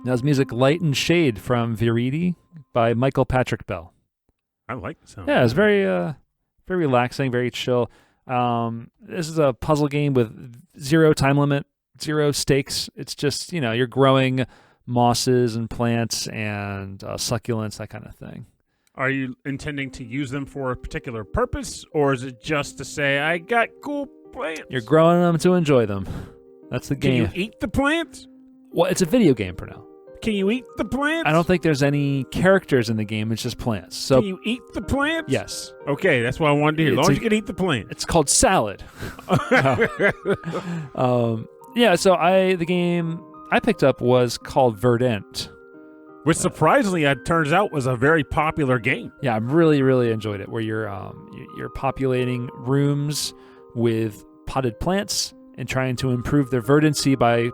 Speaker 2: That was music Light and Shade from Viridi by Michael Patrick Bell.
Speaker 3: I like the sound.
Speaker 2: Yeah, it's very very relaxing, very chill. This is a puzzle game with zero time limit, zero stakes. It's just, you're growing mosses and plants and succulents, that kind of thing.
Speaker 3: Are you intending to use them for a particular purpose, or is it just to say, I got cool plants?
Speaker 2: You're growing them to enjoy them. That's the game.
Speaker 3: Can you eat the plants?
Speaker 2: Well, it's a video game, Pernell.
Speaker 3: Can you eat the plants?
Speaker 2: I don't think there's any characters in the game. It's just plants. So
Speaker 3: can you eat the plants?
Speaker 2: Yes.
Speaker 3: Okay, that's what I wanted to hear. As long as you can eat the plants.
Speaker 2: It's called salad. Yeah, so the game I picked up was called Verdant.
Speaker 3: Which surprisingly, it turns out, was a very popular game.
Speaker 2: Yeah, I really, really enjoyed it. Where you're populating rooms with potted plants and trying to improve their verdancy by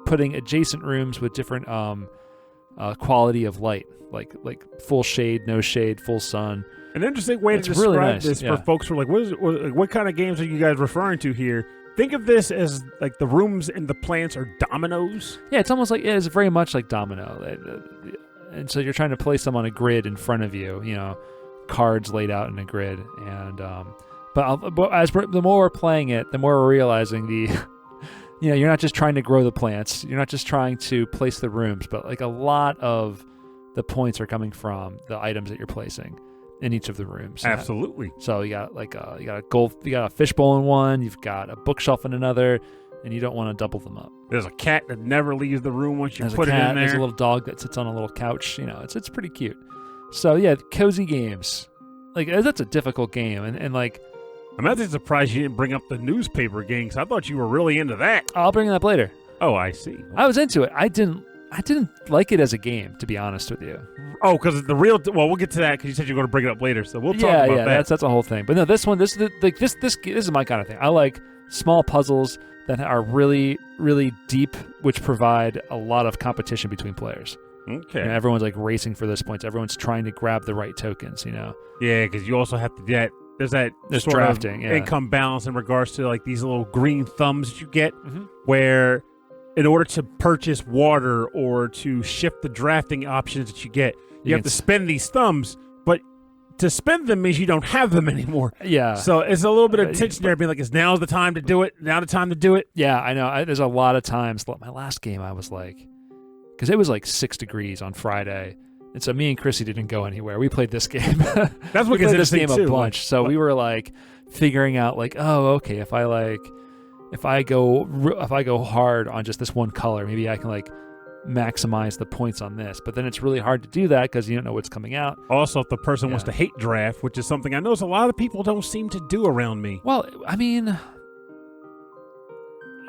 Speaker 2: putting adjacent rooms with different quality of light, like full shade, no shade, full sun.
Speaker 3: An interesting way to describe
Speaker 2: really nice.
Speaker 3: this for folks who are like, what kind of games are you guys referring to here? Think of this as like the rooms and the plants are dominoes.
Speaker 2: Yeah, it's almost like it's very much like domino, and so you're trying to place them on a grid in front of you. You know, cards laid out in a grid, and the more we're playing it, the more we're realizing you're not just trying to grow the plants, you're not just trying to place the rooms, but like a lot of the points are coming from the items that you're placing in each of the rooms.
Speaker 3: Absolutely.
Speaker 2: So you got a fishbowl in one, you've got a bookshelf in another, and you don't want to double them up.
Speaker 3: There's a cat that never leaves the room once you
Speaker 2: There's
Speaker 3: put
Speaker 2: a cat,
Speaker 3: it in there.
Speaker 2: There's a little dog that sits on a little couch. You know, it's pretty cute. So yeah, cozy games. Like that's a difficult game, and like
Speaker 3: I'm actually surprised you didn't bring up the newspaper games. I thought you were really into that.
Speaker 2: I'll bring it up later.
Speaker 3: Oh, I see.
Speaker 2: I was into it. I didn't like it as a game, to be honest with you.
Speaker 3: Oh, because we'll get to that because you said you're going to bring it up later, so we'll talk about that.
Speaker 2: That's a whole thing. But no, this is my kind of thing. I like small puzzles that are really, really deep, which provide a lot of competition between players.
Speaker 3: Okay.
Speaker 2: And everyone's like racing for those points. Everyone's trying to grab the right tokens, you know?
Speaker 3: Yeah, because you also have to get, there's sort
Speaker 2: drafting,
Speaker 3: of income balance in regards to like these little green thumbs that you get, where in order to purchase water or to shift the drafting options that you get, you have to spend these thumbs, but to spend them means you don't have them anymore.
Speaker 2: Yeah.
Speaker 3: So it's a little bit of tension there, being like, is now's the time to do it? Now the time to do it?
Speaker 2: Yeah, I know. There's a lot of times. My last game, I was like, because it was like 6 degrees on Friday, and so me and Chrissy didn't go anywhere. We played this game.
Speaker 3: That's what
Speaker 2: we
Speaker 3: gets
Speaker 2: played this game
Speaker 3: too.
Speaker 2: a bunch. So we were like figuring out like, oh, okay, if I go hard on just this one color, maybe I can like maximize the points on this. But then it's really hard to do that because you don't know what's coming out.
Speaker 3: Also, if the person wants to hate draft, which is something I notice a lot of people don't seem to do around me.
Speaker 2: Well, I mean,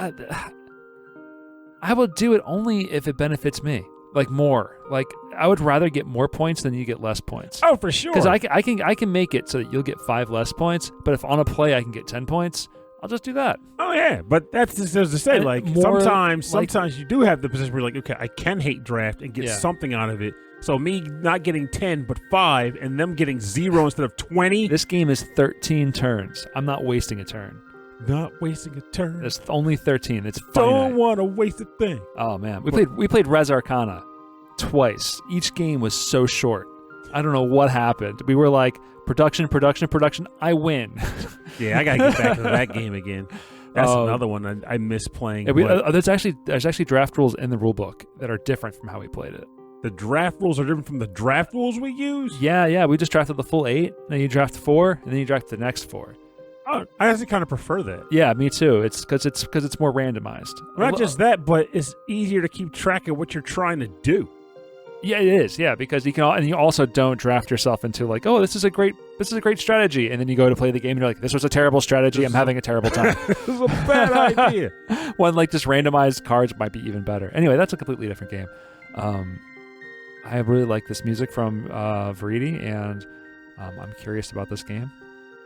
Speaker 2: I will do it only if it benefits me. Like more. Like I would rather get more points than you get less points.
Speaker 3: Oh, for sure.
Speaker 2: Because I can make it so that you'll get 5 less points. But if on a play I can get 10 points, I'll just do that.
Speaker 3: Oh yeah, but that's just as to say,
Speaker 2: and
Speaker 3: like sometimes you do have the position where you're like, okay, I can hate draft and get something out of it. So me not getting 10 but 5 and them getting 0 instead of 20.
Speaker 2: This game is 13 turns. I'm not wasting a turn.
Speaker 3: Not wasting a turn.
Speaker 2: It's only 13. It's finite.
Speaker 3: Don't want to waste a thing.
Speaker 2: Oh man, we played Res Arcana twice. Each game was so short. I don't know what happened. We were like production. I win.
Speaker 3: Yeah, I gotta get back to that game again. That's another one I miss playing.
Speaker 2: Yeah, there's actually draft rules in the rule book that are different from how we played it.
Speaker 3: The draft rules are different from the draft rules we use?
Speaker 2: Yeah. We just drafted the full 8, then you draft 4, and then you draft the next 4.
Speaker 3: Oh, I actually kind of prefer that.
Speaker 2: Yeah, me too. It's because it's more randomized.
Speaker 3: Not just that, but it's easier to keep track of what you're trying to do.
Speaker 2: Yeah, it is. Yeah, because you also don't draft yourself into like, oh, this is a great strategy, and then you go to play the game and you're like, this was a terrible strategy. I'm having a terrible time.
Speaker 3: This is a bad idea.
Speaker 2: One like just randomized cards might be even better. Anyway, that's a completely different game. I really like this music from Viridi, and I'm curious about this game.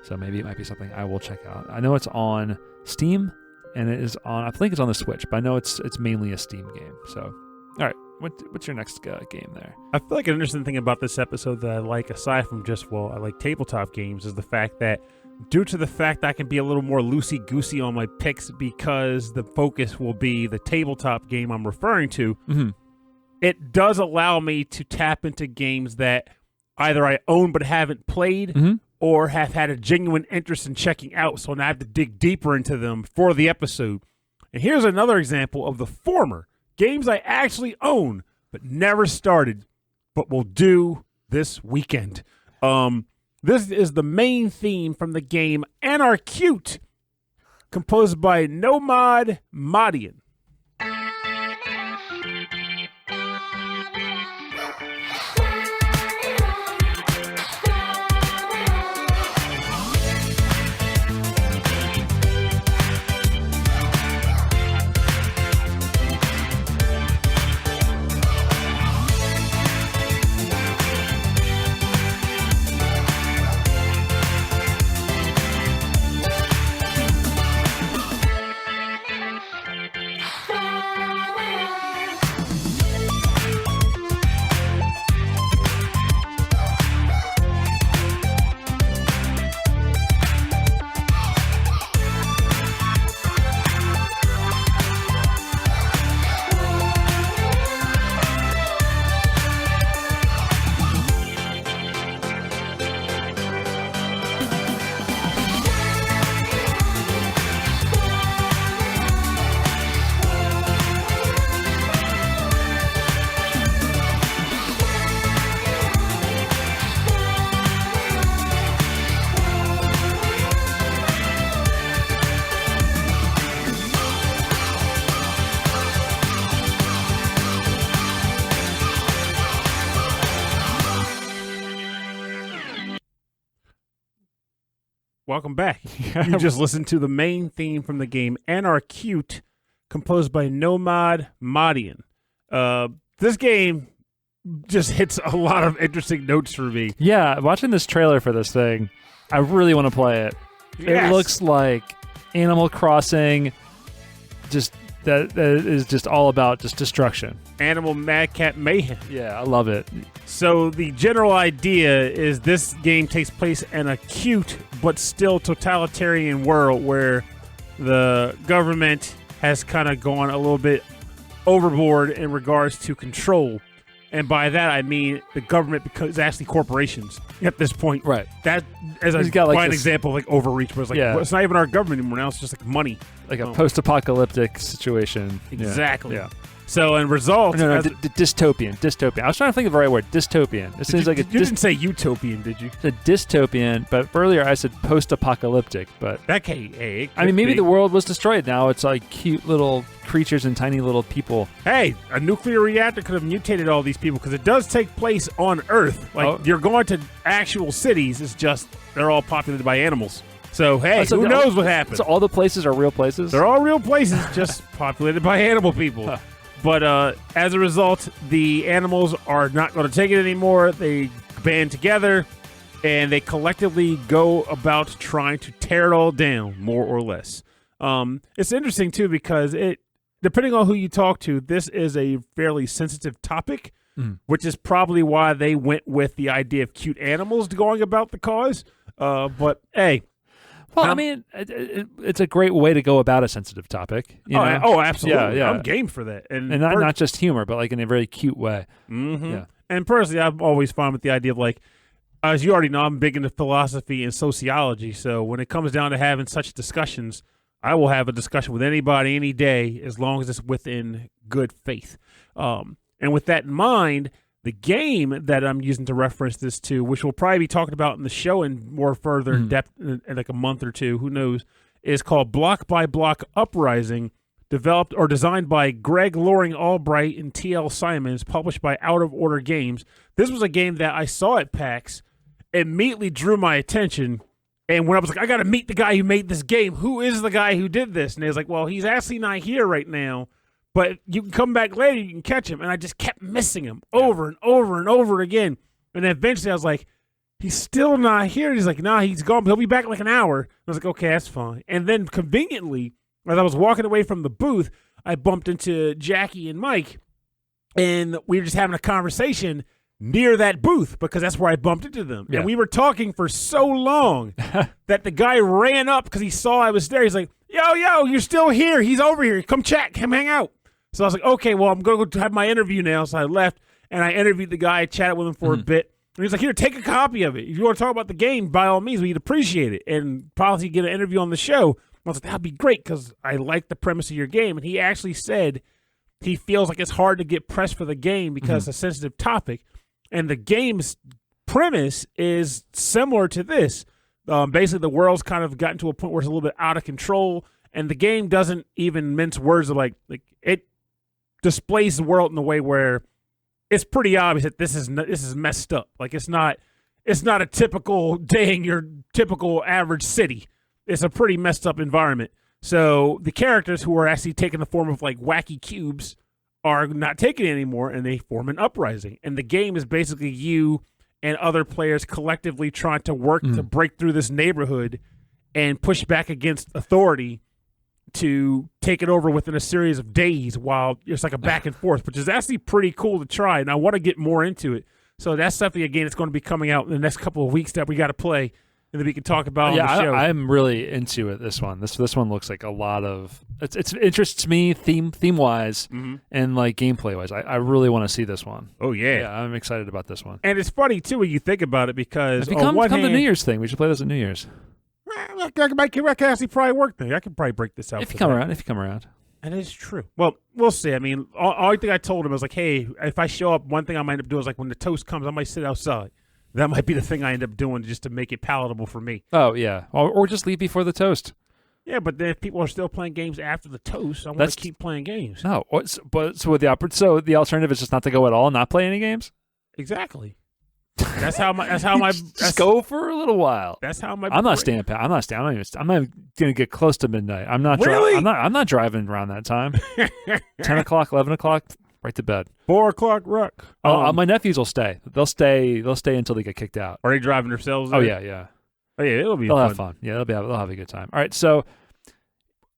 Speaker 2: So maybe it might be something I will check out. I know it's on Steam, and it is on. I think it's on the Switch, but I know it's mainly a Steam game. So, all right, what's your next game there?
Speaker 3: I feel like an interesting thing about this episode that I like, aside from just I like tabletop games, is the fact that due to the fact that I can be a little more loosey-goosey on my picks because the focus will be the tabletop game I'm referring to.
Speaker 2: Mm-hmm.
Speaker 3: It does allow me to tap into games that either I own but haven't played.
Speaker 2: Mm-hmm.
Speaker 3: Or have had a genuine interest in checking out, so now I have to dig deeper into them for the episode. And here's another example of the former. Games I actually own, but never started, but will do this weekend. This is the main theme from the game Anarcute, composed by Nomady Maddon. Welcome back. You just listened to the main theme from the game Anarcute, composed by Nomady Maddon. This game just hits a lot of interesting notes for me.
Speaker 2: Yeah, watching this trailer for this thing, I really want to play it.
Speaker 3: Yes.
Speaker 2: It looks like Animal Crossing, just that is just all about just destruction.
Speaker 3: Animal Madcat Mayhem.
Speaker 2: Yeah, I love it.
Speaker 3: So the general idea is this game takes place in a cute but still totalitarian world where the government has kind of gone a little bit overboard in regards to control. And by that, I mean the government becomes actually corporations at this point.
Speaker 2: Right.
Speaker 3: That, as a fine example of like overreach, where it's like, well, it's not even our government anymore. Now it's just like money.
Speaker 2: Like a post-apocalyptic situation.
Speaker 3: Exactly.
Speaker 2: Yeah.
Speaker 3: So, in result...
Speaker 2: No, dystopian. Dystopian. I was trying to think of the right word. Dystopian. It seems like
Speaker 3: you didn't say utopian, did you?
Speaker 2: It's a dystopian, but earlier I said post-apocalyptic. But
Speaker 3: hey,
Speaker 2: I mean, maybe the world was destroyed. Now it's like cute little creatures and tiny little people.
Speaker 3: Hey, a nuclear reactor could have mutated all these people because it does take place on Earth. Like, you're going to actual cities. It's just they're all populated by animals. So, hey, who knows what happened?
Speaker 2: So all the places are real places?
Speaker 3: They're all real places, just populated by animal people. Huh. But as a result, the animals are not going to take it anymore. They band together, and they collectively go about trying to tear it all down, more or less. It's interesting, too, because depending on who you talk to, this is a fairly sensitive topic, which is probably why they went with the idea of cute animals going about the cause. But, hey...
Speaker 2: Well, I mean, it's a great way to go about a sensitive topic. You know?
Speaker 3: Oh, absolutely.
Speaker 2: Yeah.
Speaker 3: I'm game for that.
Speaker 2: And not just humor, but like in a very cute way.
Speaker 3: Mm-hmm.
Speaker 2: Yeah.
Speaker 3: And personally, I'm always fine with the idea of like, as you already know, I'm big into philosophy and sociology. So when it comes down to having such discussions, I will have a discussion with anybody any day as long as it's within good faith. And with that in mind, the game that I'm using to reference this to, which we'll probably be talking about in the show in more further in depth in like a month or two, who knows, is called Block by Block Uprising, developed or designed by Greg Loring Albright and T.L. Simons, published by Out of Order Games. This was a game that I saw at PAX, immediately drew my attention, and when I was like, I got to meet the guy who made this game. Who is the guy who did this? And they was like, well, he's actually not here right now, but you can come back later, you can catch him. And I just kept missing him over and over and over again. And then eventually I was like, he's still not here. And he's like, nah, he's gone. He'll be back in like an hour. I was like, okay, that's fine. And then conveniently, as I was walking away from the booth, I bumped into Jackie and Mike, and we were just having a conversation near that booth because that's where I bumped into them. Yeah. And we were talking for so long that the guy ran up because he saw I was there. He's like, yo, you're still here. He's over here. Come chat. Come hang out. So I was like, okay, well, I'm going to go have my interview now. So I left, and I interviewed the guy, chatted with him for a bit. And he's like, here, take a copy of it. If you want to talk about the game, by all means, we'd appreciate it. And probably get an interview on the show. I was like, that'd be great because I like the premise of your game. And he actually said he feels like it's hard to get press for the game because it's a sensitive topic. And the game's premise is similar to this. Basically, the world's kind of gotten to a point where it's a little bit out of control, and the game doesn't even mince words of like it displays the world in a way where it's pretty obvious that this is messed up. Like it's not a typical day in your typical average city. It's a pretty messed up environment. So the characters who are actually taking the form of like wacky cubes are not taking it anymore, and they form an uprising. And the game is basically you and other players collectively trying to work to break through this neighborhood and push back against authority to take it over within a series of days while it's like a back and forth, which is actually pretty cool to try. And I want to get more into it. So that's something, again, that's going to be coming out in the next couple of weeks that we got to play and that we can talk about on the show.
Speaker 2: I'm really into it, this one. This one looks like a lot of it interests me theme-wise and like gameplay-wise. I really want to see this one.
Speaker 3: Oh, yeah.
Speaker 2: Yeah, I'm excited about this one.
Speaker 3: And it's funny, too, when you think about it, because
Speaker 2: on one hand, the New Year's thing. We should play this at New Year's.
Speaker 3: I can actually probably work there. I can probably break this out.
Speaker 2: If you come around.
Speaker 3: That is true. Well, we'll see. I mean, all thing I told him was like, hey, if I show up, one thing I might end up doing is like when the toast comes, I might sit outside. That might be the thing I end up doing just to make it palatable for me.
Speaker 2: Oh, yeah. Or just leave before the toast.
Speaker 3: Yeah, but then if people are still playing games after the toast, I want to keep playing games.
Speaker 2: No, so the alternative is just not to go at all, not play any games?
Speaker 3: Exactly. That's how my
Speaker 2: just go for a little while.
Speaker 3: That's how my
Speaker 2: I'm not staying. I'm not gonna get close to midnight. I'm not
Speaker 3: really?
Speaker 2: I'm not driving around that time. 10 o'clock, 11 o'clock, right to bed.
Speaker 3: 4 o'clock rock.
Speaker 2: My nephews will stay. They'll stay until they get kicked out.
Speaker 3: Are they driving themselves?
Speaker 2: Oh yeah.
Speaker 3: Oh yeah, it'll be.
Speaker 2: They'll have fun. Yeah, they'll have a good time. All right, so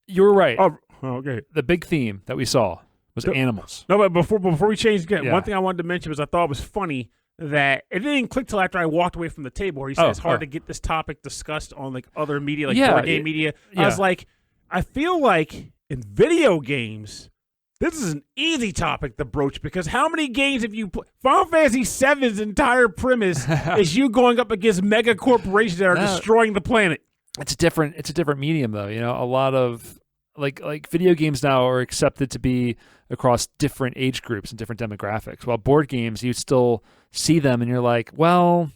Speaker 2: you're right.
Speaker 3: Oh, okay.
Speaker 2: The big theme that we saw was animals.
Speaker 3: No, but before we change again,
Speaker 2: Yeah.
Speaker 3: one thing I wanted to mention was I thought it was funny that it didn't click till after I walked away from the table where he said it's hard to get this topic discussed on like other media, like board game media.
Speaker 2: Yeah.
Speaker 3: I was like, I feel like in video games, this is an easy topic to broach because how many games have you played? Final Fantasy VII's entire premise is you going up against mega corporations that are destroying the planet.
Speaker 2: It's a different medium though. You know, a lot of like video games now are accepted to be across different age groups and different demographics. While board games, you still see them and you're like, well,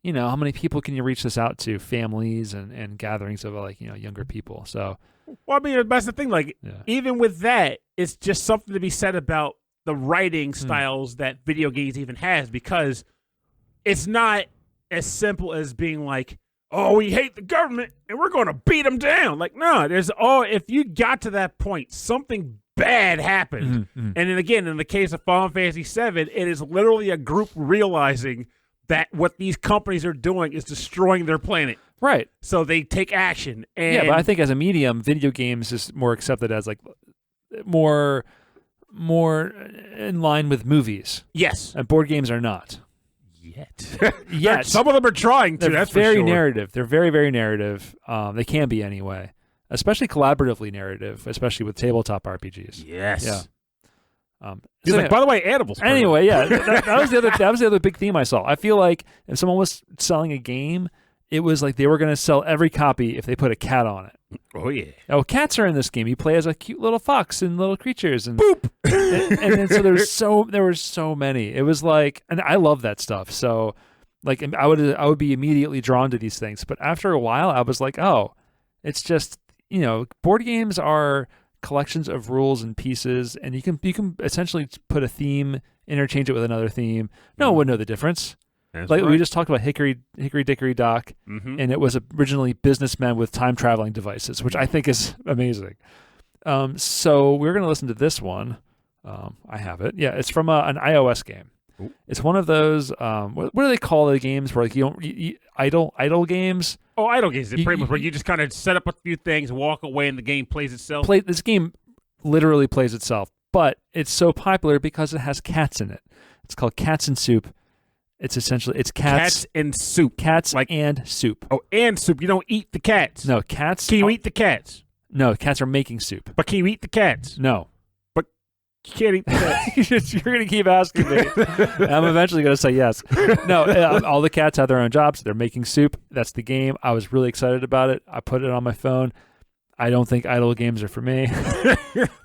Speaker 2: you know, how many people can you reach this out to? Families and gatherings of like, you know, younger people. So,
Speaker 3: well, I mean, that's the thing. Like, even with that, it's just something to be said about the writing styles that video games even has, because it's not as simple as being like, oh, we hate the government and we're going to beat them down. Like, no, if you got to that point, something bad happened. And then again, in the case of Final Fantasy VII, it is literally a group realizing that what these companies are doing is destroying their planet.
Speaker 2: Right.
Speaker 3: So they take action. And
Speaker 2: yeah, but I think as a medium, video games is more accepted as like more in line with movies.
Speaker 3: Yes.
Speaker 2: And board games are not.
Speaker 3: Yet. Some of them are trying to.
Speaker 2: They're
Speaker 3: that's
Speaker 2: very
Speaker 3: for sure.
Speaker 2: narrative. They're very, very narrative. They can be anyway. Especially collaboratively narrative, especially with tabletop RPGs.
Speaker 3: Yes.
Speaker 2: Yeah.
Speaker 3: He's like, by the way, animals.
Speaker 2: Anyway, yeah, that was the other big theme I saw. I feel like if someone was selling a game, it was like they were going to sell every copy if they put a cat on it.
Speaker 3: Oh yeah.
Speaker 2: Oh, cats are in this game. You play as a cute little fox and little creatures and boop. and then so there were so many. It was like, and I love that stuff. So, like, I would be immediately drawn to these things. But after a while, I was like, oh, it's just, you know, board games are collections of rules and pieces, and you can essentially put a theme, interchange it with another theme. No one would know the difference.
Speaker 3: That's
Speaker 2: like
Speaker 3: right.
Speaker 2: we just talked about Hickory Dickory Dock, and it was originally businessmen with time traveling devices, which I think is amazing. So we're going to listen to this one. I have it. Yeah, it's from an iOS game. Ooh. It's one of those. What do they call the games where like you idle games?
Speaker 3: Oh, idle games. It's pretty much where you just kind of set up a few things, walk away, and the game plays itself.
Speaker 2: This game literally plays itself, but it's so popular because it has cats in it. It's called Cats and Soup. It's essentially cats
Speaker 3: and soup.
Speaker 2: Cats and soup.
Speaker 3: Oh, and soup. You don't eat the cats.
Speaker 2: No, cats.
Speaker 3: Can you eat the cats?
Speaker 2: No, cats are making soup.
Speaker 3: But can you eat the cats?
Speaker 2: No.
Speaker 3: But you can't eat the cats.
Speaker 2: You're going to keep asking me. I'm eventually going to say yes. No, all the cats have their own jobs. They're making soup. That's the game. I was really excited about it. I put it on my phone. I don't think idle games are for me.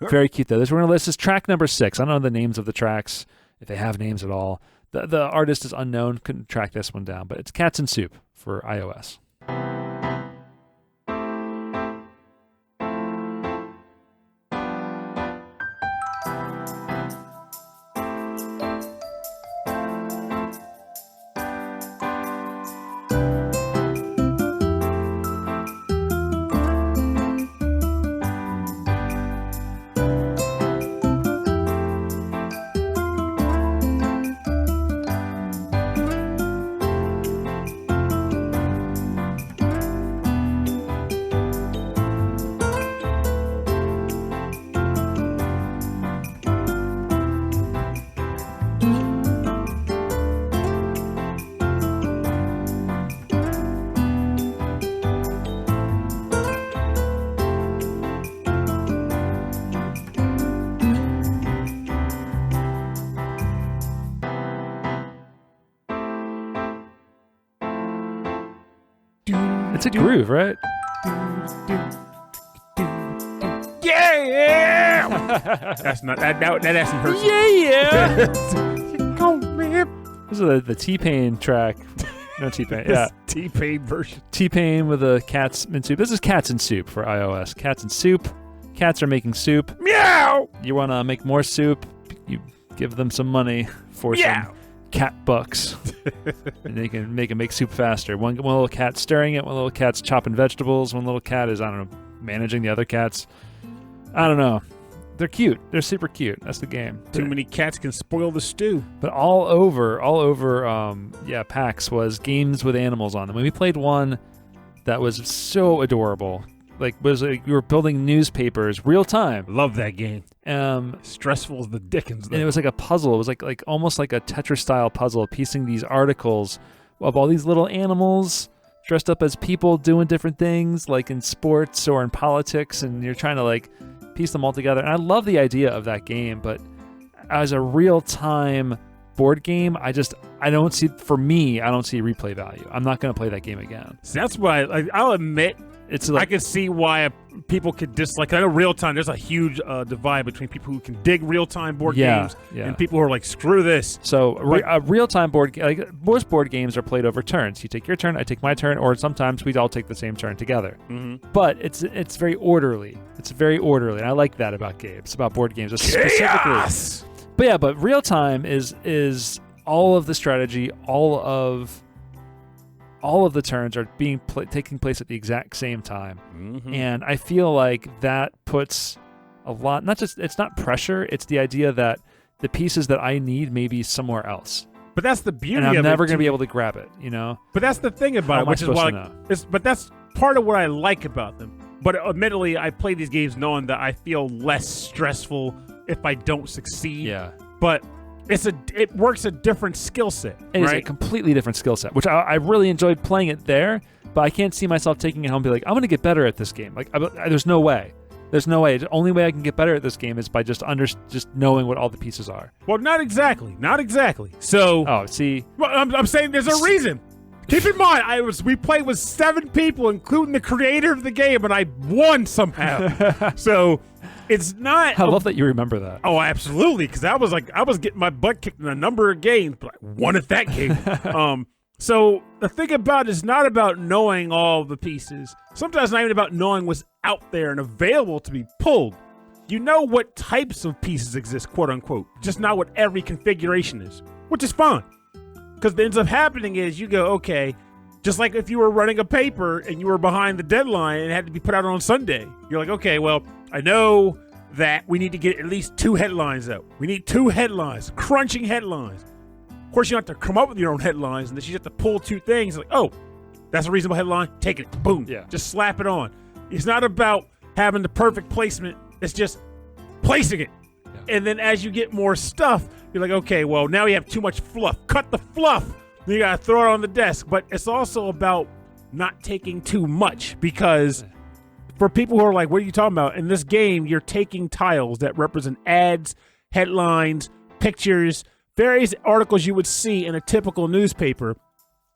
Speaker 2: Very cute, though. This is track number 6. I don't know the names of the tracks, if they have names at all. The artist is unknown. Couldn't track this one down, but it's Cats and Soup for iOS. It's a groove, right?
Speaker 3: Yeah! That's not that actually hurts.
Speaker 2: Yeah!
Speaker 3: Go, man.
Speaker 2: This is the T-Pain track. No T-Pain, yeah.
Speaker 3: T-Pain version.
Speaker 2: T-Pain with a Cats and Soup. This is Cats and Soup for iOS. Cats and Soup. Cats are making soup.
Speaker 3: Meow!
Speaker 2: You want to make more soup, you give them some money for some cat bucks. And they can make soup faster. One little cat stirring it, one little cat's chopping vegetables, one little cat is, I don't know, managing the other cats. I don't know. They're cute. They're super cute. That's the game.
Speaker 3: Too many cats can spoil the stew.
Speaker 2: But all over, PAX was games with animals on them. When we played one that was so adorable, we were building newspapers real time.
Speaker 3: Love that game. Stressful as the dickens, though.
Speaker 2: And it was like a puzzle. It was like almost like a Tetris style puzzle, piecing these articles of all these little animals dressed up as people doing different things, like in sports or in politics, and you're trying to piece them all together. And I love the idea of that game, but as a real time board game, I don't see replay value. I'm not going to play that game again.
Speaker 3: So that's why I'll admit I can see why people could dislike. I know real time. There's a huge divide between people who can dig real time board games and people who are like, screw this.
Speaker 2: So a real time board, most board games are played over turns. You take your turn, I take my turn, or sometimes we all take the same turn together.
Speaker 3: Mm-hmm.
Speaker 2: But it's very orderly. It's very orderly, and I like that about games, about board games specifically. But real time is all of the strategy, all of the turns are taking place at the exact same time.
Speaker 3: Mm-hmm.
Speaker 2: And I feel like that puts a lot, it's not pressure, it's the idea that the pieces that I need may be somewhere else.
Speaker 3: But that's the beauty
Speaker 2: of it.
Speaker 3: And
Speaker 2: I'm never going to be able to grab it,
Speaker 3: But that's the thing about it, which is why, but that's part of what I like about them. But admittedly, I play these games knowing that I feel less stressful if I don't succeed.
Speaker 2: Yeah.
Speaker 3: But it works a different skill set.
Speaker 2: It is a completely different skill set, which I really enjoyed playing it there, but I can't see myself taking it home and be like, I'm going to get better at this game. There's no way. There's no way. The only way I can get better at this game is by just knowing what all the pieces are.
Speaker 3: Well, not exactly. Not exactly. So.
Speaker 2: Oh, see.
Speaker 3: Well, I'm saying there's a reason. Keep in mind, we played with 7 people, including the creator of the game, and I won somehow. So. It's not.
Speaker 2: I love that you remember that.
Speaker 3: Oh, absolutely, because I was getting my butt kicked in a number of games, but I won at that game. So the thing about it is not about knowing all the pieces. Sometimes not even about knowing what's out there and available to be pulled. You know what types of pieces exist, quote unquote, just not what every configuration is, which is fine. Because what ends up happening is you go, okay, just like if you were running a paper and you were behind the deadline and it had to be put out on Sunday, you're like, okay, well, I know that we need to get at least 2 headlines out. We need 2 headlines, crunching headlines. Of course, you don't have to come up with your own headlines, and then you have to pull 2 things. Like, oh, that's a reasonable headline. Take it. Boom.
Speaker 2: Yeah.
Speaker 3: Just slap it on. It's not about having the perfect placement. It's just placing it. Yeah. And then as you get more stuff, you're like, okay, well, now you have too much fluff. Cut the fluff. Then you got to throw it on the desk. But it's also about not taking too much, because for people who are like, what are you talking about? In this game, you're taking tiles that represent ads, headlines, pictures, various articles you would see in a typical newspaper,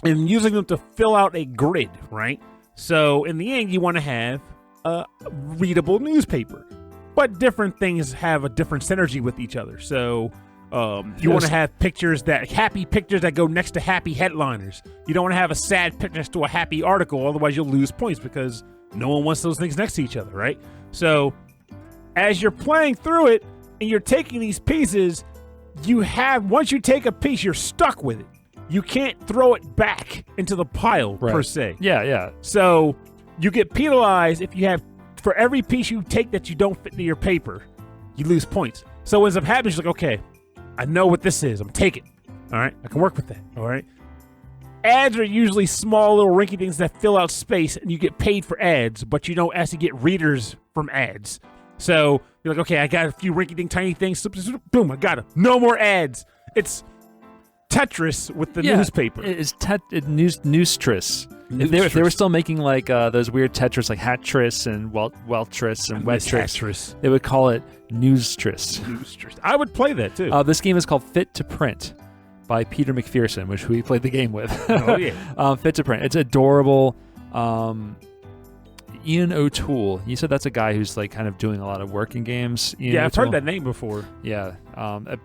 Speaker 3: and using them to fill out a grid, right? So in the end, you want to have a readable newspaper. But different things have a different synergy with each other. So You want to have happy pictures that go next to happy headliners. You don't want to have a sad picture next to a happy article, otherwise you'll lose points because no one wants those things next to each other, right? So as you're playing through it and you're taking these pieces, once you take a piece, you're stuck with it. You can't throw it back into the pile, per se.
Speaker 2: Yeah.
Speaker 3: So you get penalized if you have, for every piece you take that you don't fit into your paper, you lose points. So what ends up happening is like, okay, I know what this is. I'm taking it. All right? I can work with that. All right? Ads are usually small little rinky things that fill out space, and you get paid for ads, but you don't actually get readers from ads. So you're like, okay, I got a few rinky dink tiny things. Boom, I got them. No more ads. It's Tetris with the newspaper.
Speaker 2: It's Newstris. If they were still making like those weird Tetris, like Hatris and Weltris and Wetris, they would call it Newstris.
Speaker 3: I would play that too.
Speaker 2: This game is called Fit to Print by Peter McPherson, which we played the game with.
Speaker 3: Oh yeah.
Speaker 2: Fit to Print. It's adorable. Ian O'Toole. You said that's a guy who's like kind of doing a lot of work in games.
Speaker 3: I've heard that name before.
Speaker 2: Yeah.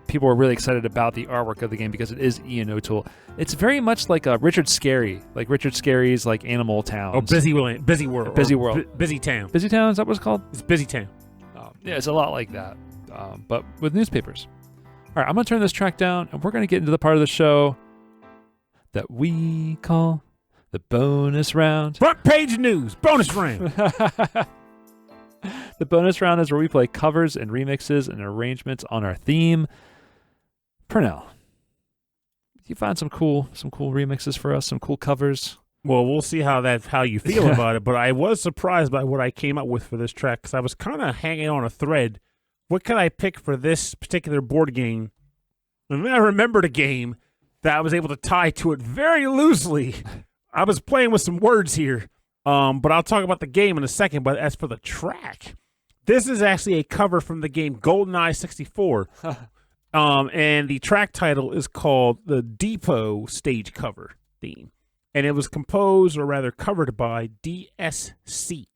Speaker 2: People were really excited about the artwork of the game because it is Ian O'Toole. It's very much like Richard Scarry, like Richard Scarry's like Animal Towns.
Speaker 3: Oh, Busy World.
Speaker 2: Busy World.
Speaker 3: Busy Town.
Speaker 2: Busy Town, is that what it's called?
Speaker 3: It's Busy Town.
Speaker 2: Yeah, it's a lot like that, but with newspapers. All right, I'm going to turn this track down, and we're going to get into the part of the show that we call the bonus round.
Speaker 3: Front page news, bonus round.
Speaker 2: The bonus round is where we play covers and remixes and arrangements on our theme. Pernell, you find some cool remixes for us, some cool covers?
Speaker 3: Well, we'll see how you feel about it, but I was surprised by what I came up with for this track because I was kind of hanging on a thread. What can I pick for this particular board game? And then I remembered a game that I was able to tie to it very loosely. I was playing with some words here, but I'll talk about the game in a second. But as for the track, this is actually a cover from the game GoldenEye 64. And the track title is called the Depot Stage Cover Theme. And it was composed, or rather covered by DSC.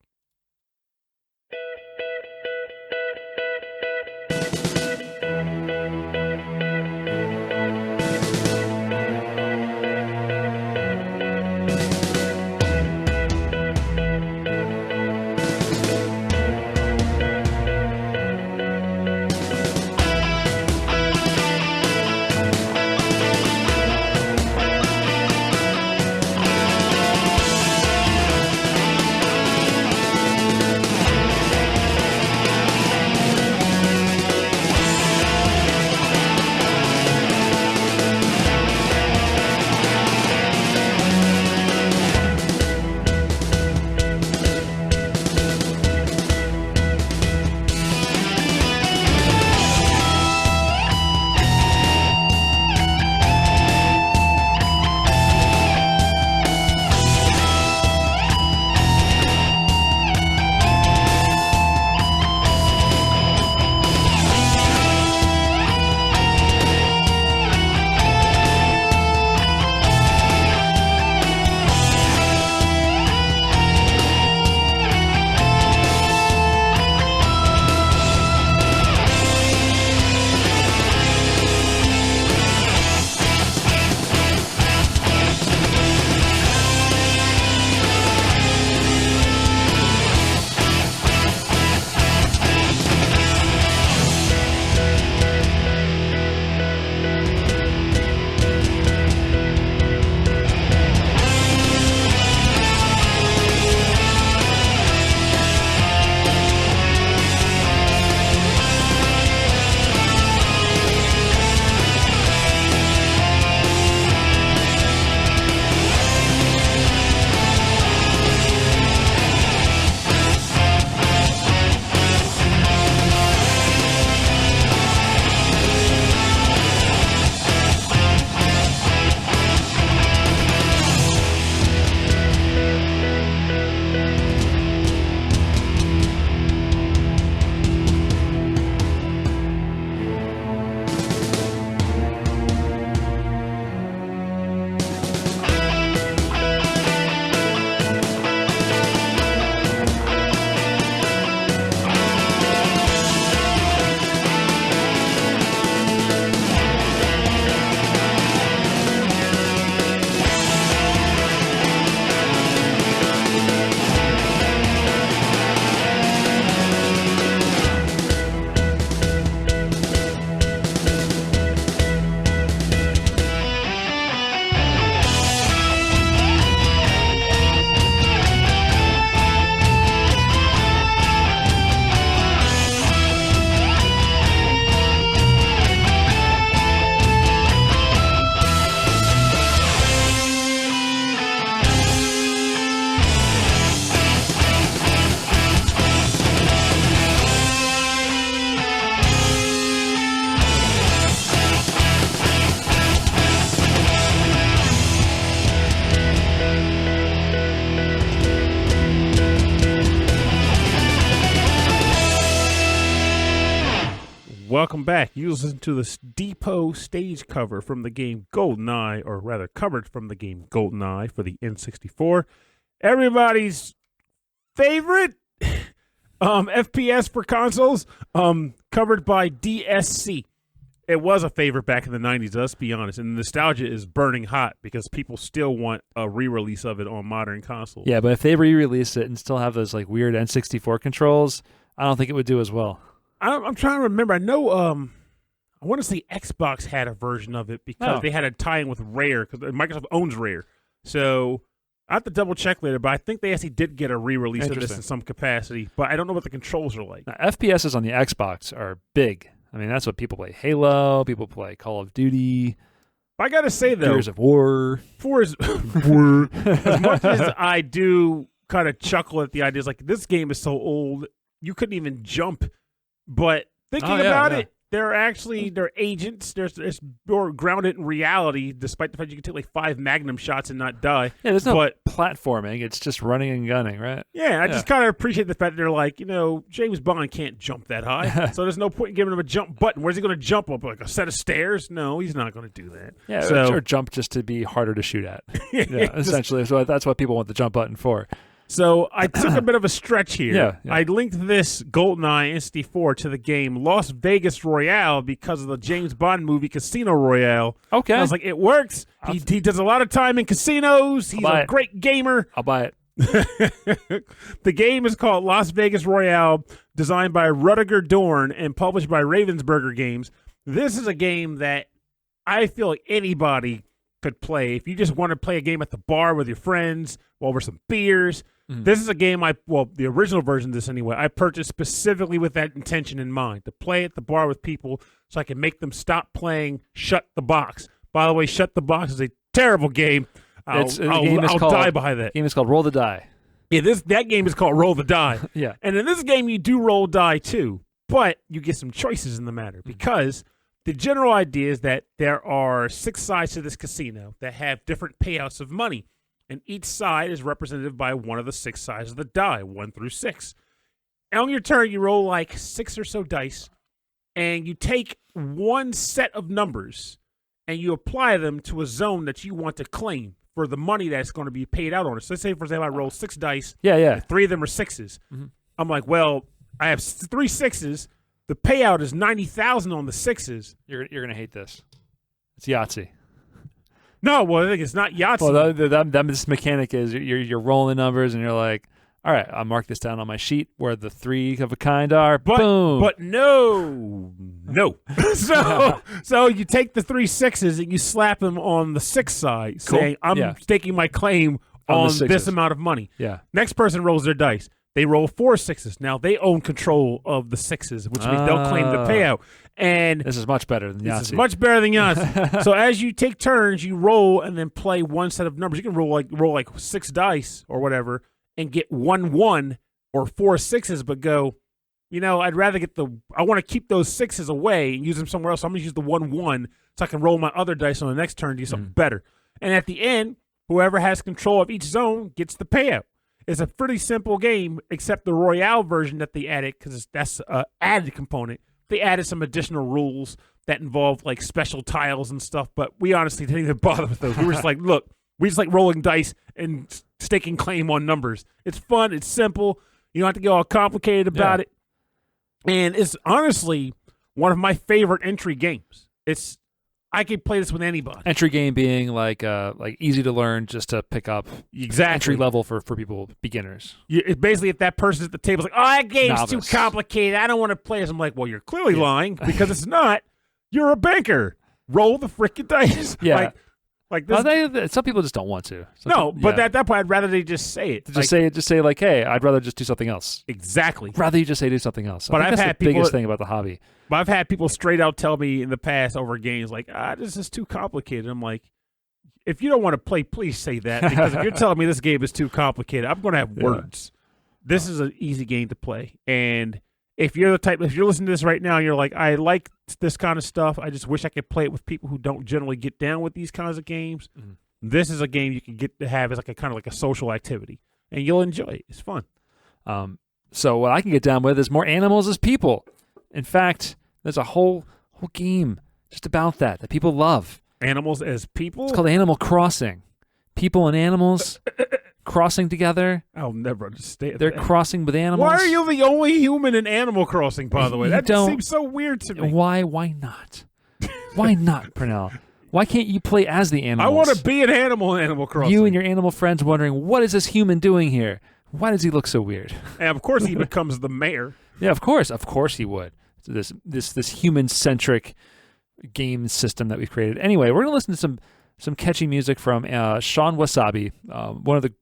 Speaker 3: welcome back. You listen to this depot stage cover from the game GoldenEye, or rather covered from the game GoldenEye for the N64. Everybody's favorite FPS for consoles, covered by DSC. It was a favorite back in the 90s, let's be honest. And the nostalgia is burning hot because people still want a re-release of it on modern consoles.
Speaker 2: Yeah, but if they re-release it and still have those like weird N64 controls, I don't think it would do as well.
Speaker 3: I'm trying to remember. I know I want to say Xbox had a version of it because they had a tie-in with Rare, because Microsoft owns Rare. So I have to double-check later, but I think they actually did get a re-release of this in some capacity. But I don't know what the controls are like.
Speaker 2: Now, FPSs on the Xbox are big. I mean, that's what people play. Halo, people play Call of Duty.
Speaker 3: I got to say, though,
Speaker 2: Gears of War.
Speaker 3: As much as I do kind of chuckle at the idea, like, this game is so old, you couldn't even jump. But thinking about it, they're agents. It's more grounded in reality, despite the fact you can take like 5 Magnum shots and not die.
Speaker 2: Yeah, there's no platforming. It's just running and gunning, right?
Speaker 3: Yeah, I just kind of appreciate the fact that they're like, James Bond can't jump that high, so there's no point in giving him a jump button. Where's he going to jump up? Like a set of stairs? No, he's not going to do that.
Speaker 2: Yeah, or jump just to be harder to shoot at. Yeah, essentially. So that's what people want the jump button for.
Speaker 3: So I took a bit of a stretch here.
Speaker 2: Yeah.
Speaker 3: I linked this GoldenEye N64 to the game Las Vegas Royale because of the James Bond movie Casino Royale.
Speaker 2: Okay.
Speaker 3: And I was like, it works. He does a lot of time in casinos. He's a great gamer.
Speaker 2: I'll buy it.
Speaker 3: The game is called Las Vegas Royale, designed by Rudiger Dorn and published by Ravensburger Games. This is a game that I feel like anybody could play. If you just want to play a game at the bar with your friends over some beers, this is a game the original version of this anyway, I purchased specifically with that intention in mind, to play at the bar with people so I can make them stop playing Shut the Box. By the way, Shut the Box is a terrible game. I'll die by that.
Speaker 2: The game is called Roll the Die.
Speaker 3: Yeah, that game is called Roll the Die.
Speaker 2: Yeah.
Speaker 3: And in this game, you do roll die too, but you get some choices in the matter because the general idea is that there are 6 sides to this casino that have different payouts of money. And each side is represented by one of the 6 sides of the die, 1 through 6. And on your turn, you roll like 6 or so dice, and you take one set of numbers, and you apply them to a zone that you want to claim for the money that's going to be paid out on it. So let's say, for example, I roll 6 dice.
Speaker 2: Yeah.
Speaker 3: 3 of them are 6s. Mm-hmm. I'm like, well, I have 3 6s. The payout is $90,000 on the 6s.
Speaker 2: You're going to hate this. It's Yahtzee.
Speaker 3: No, well, I think it's not Yahtzee.
Speaker 2: Well, this mechanic is you're rolling the numbers and you're like, all right, I'll mark this down on my sheet where the 3 of a kind are. Boom.
Speaker 3: But no. So you take the 3 6s and you slap them on the 6 side, saying, I'm staking my claim on this amount of money.
Speaker 2: Yeah.
Speaker 3: Next person rolls their dice. They roll 4 6s. Now they own control of the 6s, which means they'll claim the payout. And
Speaker 2: this is much better than Yahtzee.
Speaker 3: This is much better than Yahtzee. So as you take turns, you roll and then play one set of numbers. You can roll like 6 dice or whatever and get 1 1 or 4 6s, but go, I'd rather I want to keep those 6s away and use them somewhere else. So I'm going to use the 1 1 so I can roll my other dice on the next turn to do something better. And at the end, whoever has control of each zone gets the payout. It's a pretty simple game, except the Royale version that they added, because that's an added component. They added some additional rules that involve like special tiles and stuff, but we honestly didn't even bother with those. We were just like, look, we just like rolling dice and staking claim on numbers. It's fun. It's simple. You don't have to get all complicated about it. And it's honestly one of my favorite entry games. I could play this with anybody.
Speaker 2: Entry game being like easy to learn, just to pick up.
Speaker 3: Exactly.
Speaker 2: Entry level for people, beginners.
Speaker 3: It's basically if that person's at the table, like, that game's too complicated, I don't want to play this. I'm like, well, you're clearly lying because it's not. You're a banker. Roll the freaking dice.
Speaker 2: Yeah.
Speaker 3: Like this.
Speaker 2: Some people just don't want to.
Speaker 3: But at that point, I'd rather they just say it.
Speaker 2: Just say like, hey, I'd rather just do something else.
Speaker 3: Exactly.
Speaker 2: Rather you just say do something else.
Speaker 3: But I've had
Speaker 2: the biggest thing about the hobby.
Speaker 3: But I've had people straight out tell me in the past over games like, this is too complicated. I'm like, if you don't want to play, please say that, because if you're telling me this game is too complicated, I'm going to have words. This is an easy game to play, and if you're listening to this right now and you're like, I like this kind of stuff, I just wish I could play it with people who don't generally get down with these kinds of games, this is a game you can get to have as like a kind of like a social activity, and you'll enjoy it. It's fun.
Speaker 2: So what I can get down with is more animals as people. In fact, There's a whole game just about that people love.
Speaker 3: Animals as people?
Speaker 2: It's called Animal Crossing. People and animals crossing together.
Speaker 3: I'll never understand
Speaker 2: They're
Speaker 3: that.
Speaker 2: crossing with animals.
Speaker 3: Why are you the only human in Animal Crossing, by the way? That just seems so weird to me.
Speaker 2: Why not? Why not, Pernell? Why can't you play as the animals?
Speaker 3: I want to be an animal in Animal Crossing.
Speaker 2: You and your animal friends wondering, what is this human doing here? Why does he look so weird?
Speaker 3: And of course he becomes the mayor.
Speaker 2: Yeah, of course he would. So this human-centric game system that we've created. Anyway, we're gonna listen to some catchy music from Shawn Wasabi, one of the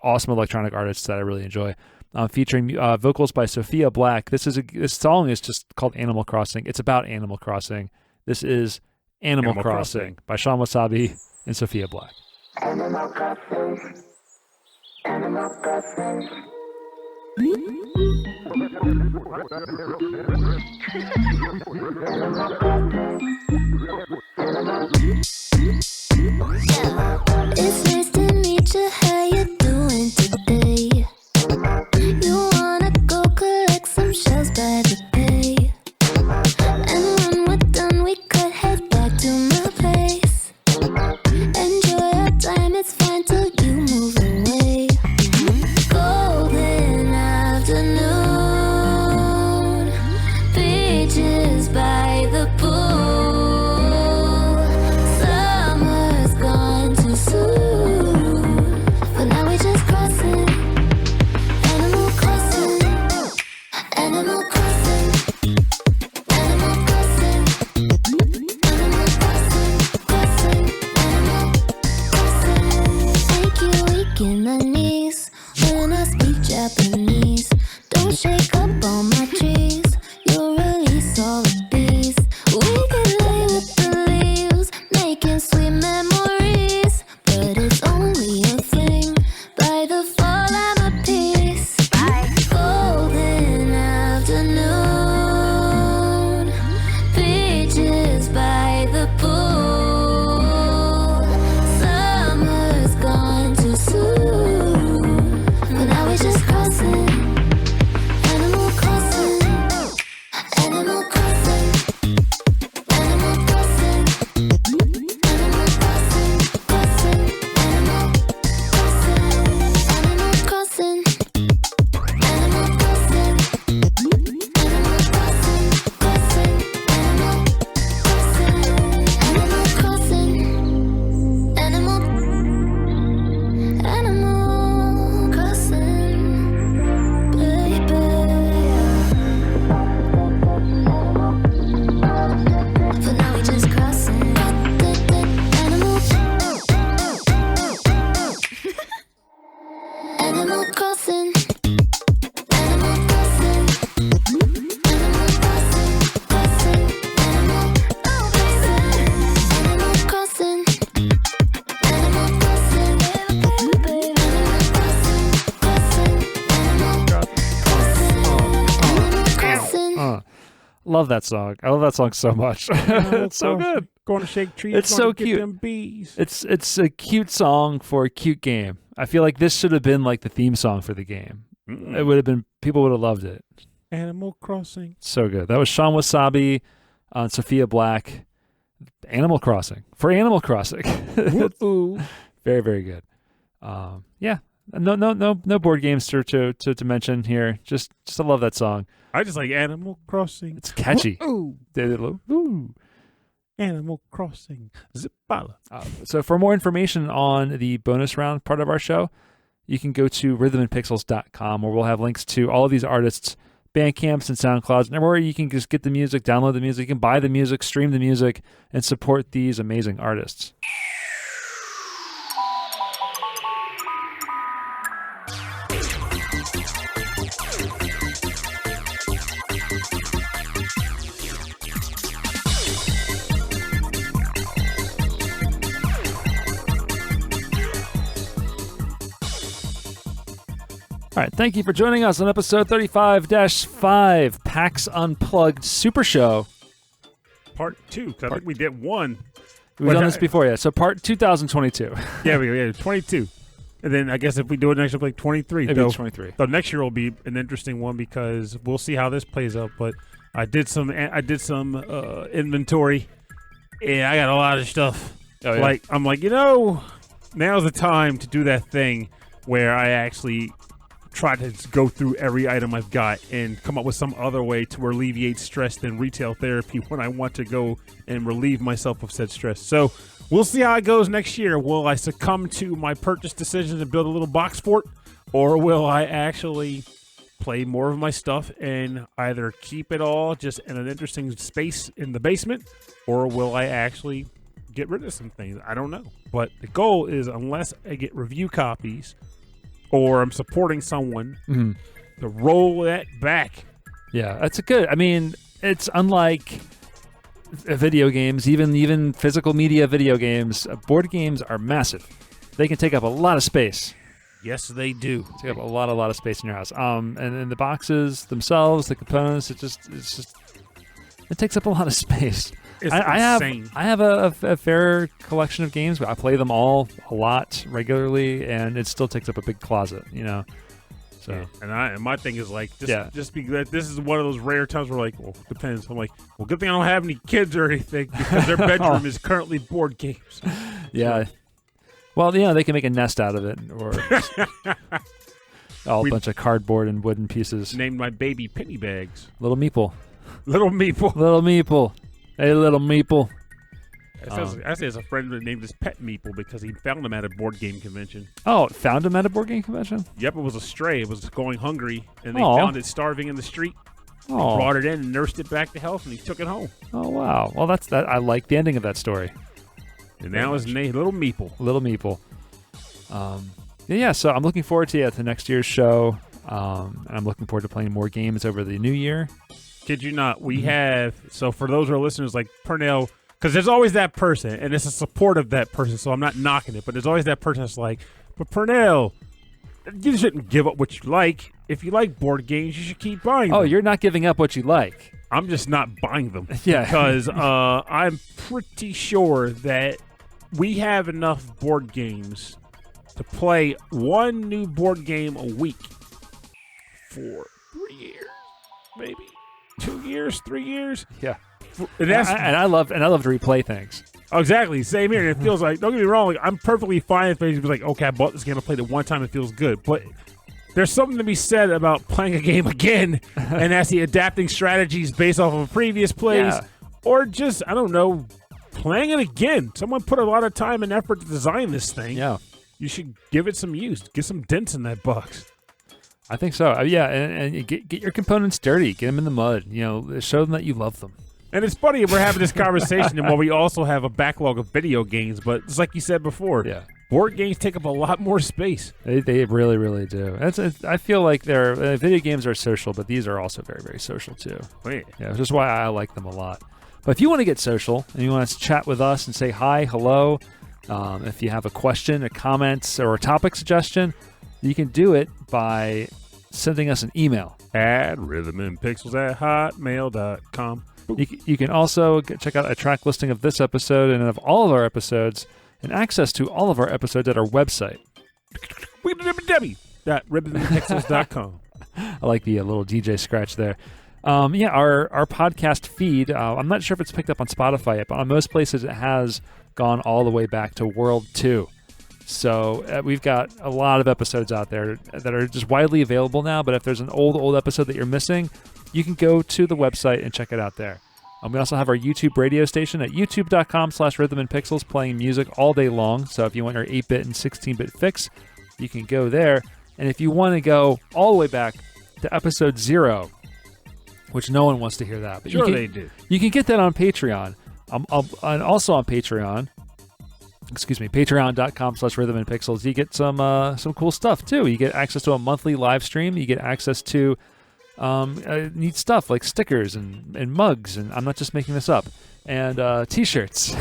Speaker 2: awesome electronic artists that I really enjoy, featuring vocals by Sophia Black. This song is just called Animal Crossing. It's about Animal Crossing. This is Animal Crossing by Shawn Wasabi and Sophia Black.
Speaker 1: Animal Crossing. Animal Crossing.
Speaker 4: It's nice to meet you. How you doing today? You wanna go collect some shells by the bay? And when we're done, we could head back to my place. Enjoy your time, it's fine till you move away. Golden afternoon, beaches by the pool. Summer's gone too soon, but now we just crossing. Animal Crossing, Animal Crossing, Animal Crossing, Animal Crossing, Crossing, Animal Crossing. Take you weak in the knees when I speak Japanese. Don't shake up all my trees, you'll release all the bees. We can lay with the leaves, making sweet memories. But it's only a fling, by the fall I'm a piece. Golden afternoon, beaches by the pool. Summer's gone too soon, but now we just crossing. Animal Crossing, Animal Crossing, Animal Crossing, Animal Crossing, Crossing, Animal Crossing, Animal Crossing, Animal Crossing, Animal Crossing, Crossing, Animal Crossing, Animal Crossing, baby. But now we just crossing. Animal Crossing, Animal Crossing, Animal Crossing, Crossing, Animal Crossing, Animal Crossing, baby, Animal Crossing, Animal Crossing.
Speaker 2: Love that song. I love that song so much. It's so good.
Speaker 3: Going to shake trees.
Speaker 2: It's
Speaker 3: gonna
Speaker 2: so
Speaker 3: get
Speaker 2: cute.
Speaker 3: Them bees.
Speaker 2: It's a cute song for a cute game. I feel like this should have been like the theme song for the game. It would have been, people would have loved it.
Speaker 3: Animal Crossing.
Speaker 2: So good. That was Shawn Wasabi on Sophia Black. Animal Crossing for Animal Crossing.
Speaker 3: Woo-oo.
Speaker 2: Very, very good. Yeah. No board games to mention here. Just I love that song.
Speaker 3: I just like Animal Crossing.
Speaker 2: It's catchy.
Speaker 3: Ooh,
Speaker 2: Ooh.
Speaker 3: Animal Crossing. Zipala.
Speaker 2: So for more information on the bonus round part of our show, you can go to rhythmandpixels.com, where we'll have links to all of these artists' Bandcamps and SoundClouds, and everywhere you can just get the music, download the music, you can buy the music, stream the music, and support these amazing artists. All right, thank you for joining us on episode 35-5, PAX Unplugged Super Show.
Speaker 3: Part 2, because I think we did one.
Speaker 2: We've done this before, yeah. So part 2022.
Speaker 3: Yeah, 22. And then I guess if we do it next year, like 23.
Speaker 2: Maybe 23.
Speaker 3: So next year will be an interesting one because we'll see how this plays out. But I did some inventory, and I got a lot of stuff.
Speaker 2: Oh, yeah.
Speaker 3: I'm like, now's the time to do that thing where I actually try to go through every item I've got and come up with some other way to alleviate stress than retail therapy when I want to go and relieve myself of said stress. So we'll see how it goes next year. Will I succumb to my purchase decision to build a little box fort, or will I actually play more of my stuff and either keep it all just in an interesting space in the basement, or will I actually get rid of some things? I don't know. But the goal is, unless I get review copies or I'm supporting someone, to roll that back.
Speaker 2: Yeah, that's a good. I mean, it's unlike video games, even physical media video games. Board games are massive. They can take up a lot of space.
Speaker 3: Yes, they do.
Speaker 2: Take up a lot of space in your house. And the boxes themselves, the components, it takes up a lot of space.
Speaker 3: It's
Speaker 2: insane. I have a fair collection of games, but I play them all a lot regularly, and it still takes up a big closet, So,
Speaker 3: yeah. And my thing is just because this is one of those rare times where well, depends. I'm like, well, good thing I don't have any kids or anything, because their bedroom is currently board games.
Speaker 2: Yeah. Well, they can make a nest out of it, or a bunch of cardboard and wooden pieces.
Speaker 3: Named my baby penny bags.
Speaker 2: Little Meeple.
Speaker 3: Little Meeple.
Speaker 2: Little Meeple. Hey, Little Meeple.
Speaker 3: I say it's a friend that named his pet Meeple because he found him at a board game convention.
Speaker 2: Oh, found him at a board game convention?
Speaker 3: Yep, it was a stray. It was going hungry, and they
Speaker 2: Aw.
Speaker 3: found it starving in the street. They brought it in and nursed it back to health, and he took it home.
Speaker 2: Oh, wow. Well, that's that. I like the ending of that story.
Speaker 3: And now his name, Little Meeple.
Speaker 2: Little Meeple. Yeah, so I'm looking forward to next year's show. And I'm looking forward to playing more games over the new year.
Speaker 3: Kid you not, we have, so for those who are listeners like Pernell, because there's always that person, and it's a support of that person, so I'm not knocking it, but there's always that person that's like, but Pernell, you shouldn't give up what you like. If you like board games, you should keep buying them.
Speaker 2: Oh, you're not giving up what you like.
Speaker 3: I'm just not buying them.
Speaker 2: Yeah.
Speaker 3: Because I'm pretty sure that we have enough board games to play one new board game a week for 3 years, maybe 2 years, 3 years.
Speaker 2: Yeah.
Speaker 3: And that's
Speaker 2: I love to replay things.
Speaker 3: Oh, exactly. Same here. And it feels like, don't get me wrong, I'm perfectly fine if it's like, okay, I bought this game, I played it one time, it feels good. But there's something to be said about playing a game again, and that's the adapting strategies based off of previous plays, or just, I don't know, playing it again. Someone put a lot of time and effort to design this thing.
Speaker 2: Yeah.
Speaker 3: You should give it some use. Get some dents in that box.
Speaker 2: I think so. Yeah, and get your components dirty. Get them in the mud. Show them that you love them.
Speaker 3: And it's funny, we're having this conversation, and while we also have a backlog of video games, but it's like you said before, board games take up a lot more space.
Speaker 2: They really, really do. I feel like video games are social, but these are also very, very social too.
Speaker 3: Oh, yeah.
Speaker 2: Yeah, which is why I like them a lot. But if you want to get social and you want to chat with us and say hi, hello, if you have a question, a comment, or a topic suggestion, you can do it by sending us an email
Speaker 3: at rhythmandpixels@hotmail.com.
Speaker 2: You can also check out a track listing of this episode and of all of our episodes, and access to all of our episodes at our website.
Speaker 3: www.rhythmandpixels.com.
Speaker 2: I like the little DJ scratch there. Our podcast feed, I'm not sure if it's picked up on Spotify yet, but on most places it has gone all the way back to World 2. So we've got a lot of episodes out there that are just widely available now, but if there's an old episode that you're missing, you can go to the website and check it out there. We also have our YouTube radio station at youtube.com/rhythmandpixels playing music all day long. So if you want your 8-bit and 16-bit fix, you can go there. And if you want to go all the way back to episode 0, which no one wants to hear that, but
Speaker 3: sure they do.
Speaker 2: You can get that on Patreon. And also on Patreon, patreon.com/rhythmandpixels, you get some cool stuff too. You get access to a monthly live stream. You get access to neat stuff like stickers and mugs, and I'm not just making this up, and t-shirts.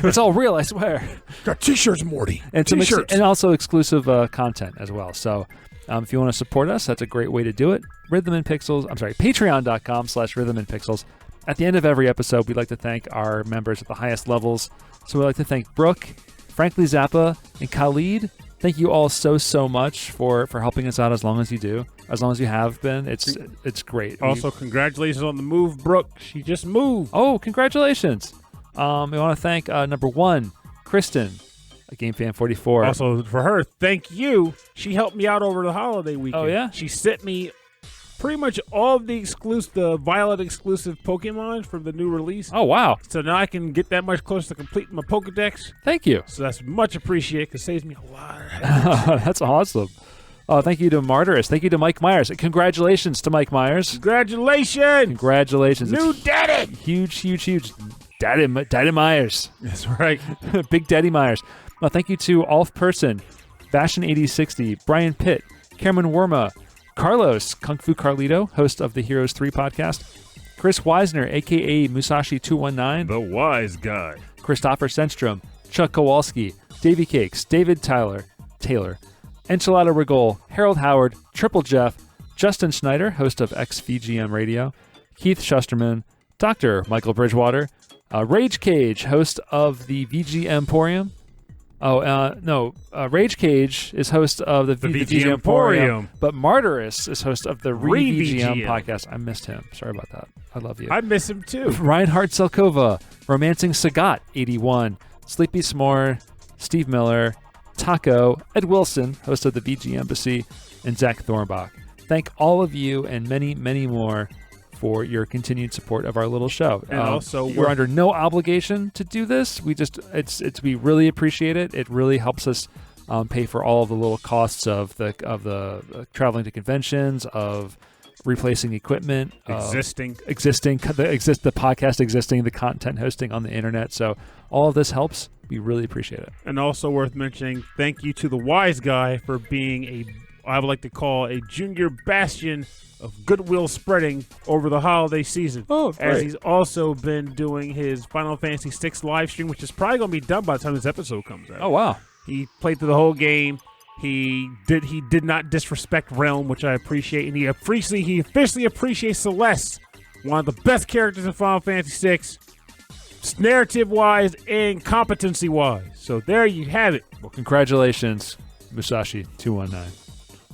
Speaker 2: It's all real, I swear.
Speaker 3: Got t-shirts, Morty.
Speaker 2: And
Speaker 3: t-shirts.
Speaker 2: and also exclusive content as well. So if you want to support us, that's a great way to do it. Patreon.com/rhythmandpixels. At the end of every episode, we'd like to thank our members at the highest levels. So we'd like to thank Brooke, Frankly Zappa, and Khalid. Thank you all so much for helping us out as long as you do. as long as you have been. It's great.
Speaker 3: Also, congratulations on the move, Brooke. She just moved.
Speaker 2: Oh, congratulations. We want to thank number 1, Kristen, a Game Fan 44.
Speaker 3: Also, for her, thank you. She helped me out over the holiday weekend.
Speaker 2: Oh, yeah?
Speaker 3: She sent me pretty much all of the Violet exclusive Pokemon from the new release.
Speaker 2: Oh, wow.
Speaker 3: So now I can get that much closer to completing my Pokedex.
Speaker 2: Thank you.
Speaker 3: So that's much appreciated because it saves me a lot of headaches.
Speaker 2: That's awesome. Thank you to Martyrs. Thank you to Mike Myers. Congratulations to Mike Myers.
Speaker 3: Congratulations.
Speaker 2: Congratulations.
Speaker 3: New
Speaker 2: It's
Speaker 3: daddy.
Speaker 2: Huge. Daddy Myers.
Speaker 3: That's right.
Speaker 2: Big Daddy Myers. Thank you to Alf Person, Fashion8060, Brian Pitt, Cameron Worma, Carlos, Kung Fu Carlito, host of the Heroes 3 podcast, Chris Weisner, a.k.a. Musashi219,
Speaker 3: The wise guy.
Speaker 2: Christopher Senstrom, Chuck Kowalski, Davey Cakes, David Taylor, Enchilada Rigol, Harold Howard, Triple Jeff, Justin Schneider, host of XVGM Radio, Keith Shusterman, Dr. Michael Bridgewater, Rage Cage, host of the VG Emporium. Rage Cage is host of the VG Emporium, but Martyrus is host of the Re-VGM podcast. I missed him. Sorry about that. I love you.
Speaker 3: I miss him too.
Speaker 2: Reinhard Selkova, Romancing Sagat, 81, Sleepy S'more, Steve Miller, Taco, Ed Wilson, host of the VG Embassy, and Zach Thornbach. Thank all of you and many, many more for your continued support of our little show.
Speaker 3: And also,
Speaker 2: we're under no obligation to do this. We really appreciate it. It really helps us pay for all of the little costs of the traveling to conventions, of replacing equipment, the podcast existing, the content hosting on the internet. So all of this helps. We really appreciate it.
Speaker 3: And also worth mentioning, thank you to the wise guy for being I would like to call a junior bastion of goodwill spreading over the holiday season.
Speaker 2: Oh, great.
Speaker 3: As he's also been doing his Final Fantasy VI live stream, which is probably going to be done by the time this episode comes out.
Speaker 2: Oh, wow.
Speaker 3: He played through the whole game. He did not disrespect Realm, which I appreciate, and he officially appreciates Celeste, one of the best characters in Final Fantasy VI, narrative-wise and competency-wise. So there you have it.
Speaker 2: Well, congratulations, Musashi219.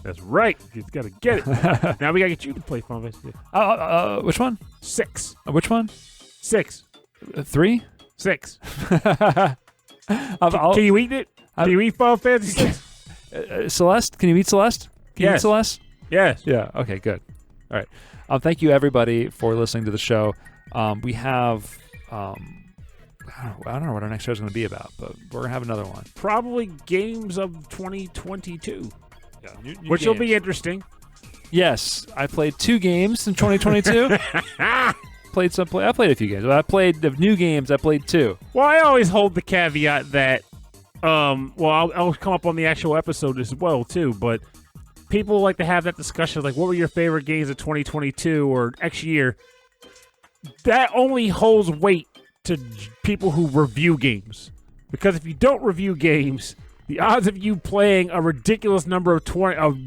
Speaker 3: That's right. You got to get it. Now we got to get you to play Final Fantasy VI.
Speaker 2: Which one?
Speaker 3: 6.
Speaker 2: Which one?
Speaker 3: 6.
Speaker 2: 3?
Speaker 3: 6. Can you eat it? Can you eat Final Fantasy 6?
Speaker 2: Celeste? Can you eat Celeste? Can you eat
Speaker 3: Yes.
Speaker 2: Celeste?
Speaker 3: Yes.
Speaker 2: Yeah. Okay, good. All right. Thank you, everybody, for listening to the show. We have... I don't know what our next show is going to be about, but we're going to have another one.
Speaker 3: Probably games of 2022.
Speaker 2: Yeah, new
Speaker 3: which will
Speaker 2: games.
Speaker 3: be interesting.
Speaker 2: Yes, I played 2 games in 2022. I played a few games. I played the new games. I played 2.
Speaker 3: Well, I always hold the caveat that, I'll come up on the actual episode as well, too, but people like to have that discussion, like, what were your favorite games of 2022 or X year? That only holds weight to people who review games. Because if you don't review games, the odds of you playing a ridiculous number of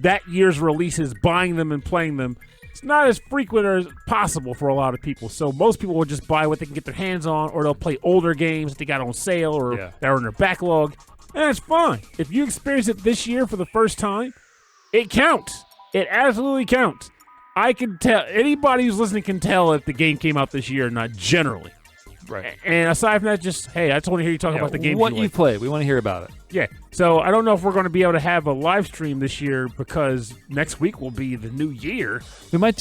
Speaker 3: that year's releases, buying them and playing them, it's not as frequent as possible for a lot of people. So most people will just buy what they can get their hands on, or they'll play older games that they got on sale or that are in their backlog. And that's fine. If you experience it this year for the first time, it counts. It absolutely counts. I can tell, anybody who's listening can tell if the game came out this year or not, generally.
Speaker 2: Right.
Speaker 3: And aside from that, just, hey, I just want to hear you talk about the games
Speaker 2: what
Speaker 3: you
Speaker 2: you played. We want to hear about it.
Speaker 3: Yeah. So I don't know if we're going to be able to have a live stream this year because next week will be the new year.
Speaker 2: We might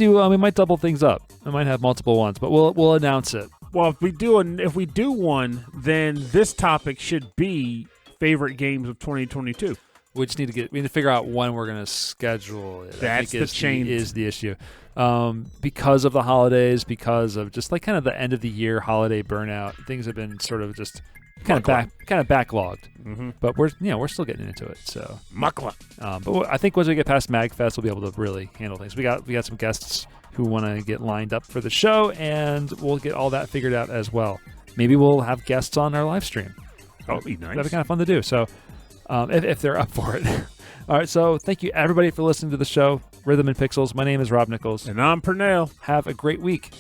Speaker 2: double things up. We might have multiple ones, but we'll announce it.
Speaker 3: Well, if we do one, then this topic should be favorite games of 2022.
Speaker 2: We just need to figure out when we're going to schedule it.
Speaker 3: That's the change.
Speaker 2: Is the issue. Because of the holidays, because of just like kind of the end of the year holiday burnout, things have been sort of just kind of backlogged.
Speaker 3: Mm-hmm.
Speaker 2: But we're still getting into it. So
Speaker 3: Muckla.
Speaker 2: But I think once we get past MagFest, we'll be able to really handle things. We got some guests who want to get lined up for the show, and we'll get all that figured out as well. Maybe we'll have guests on our live stream.
Speaker 3: That would be nice.
Speaker 2: That'd be kind of fun to do. So if they're up for it. All right, so thank you, everybody, for listening to the show. Rhythm and Pixels. My name is Rob Nichols.
Speaker 3: And I'm Pernell.
Speaker 2: Have a great week.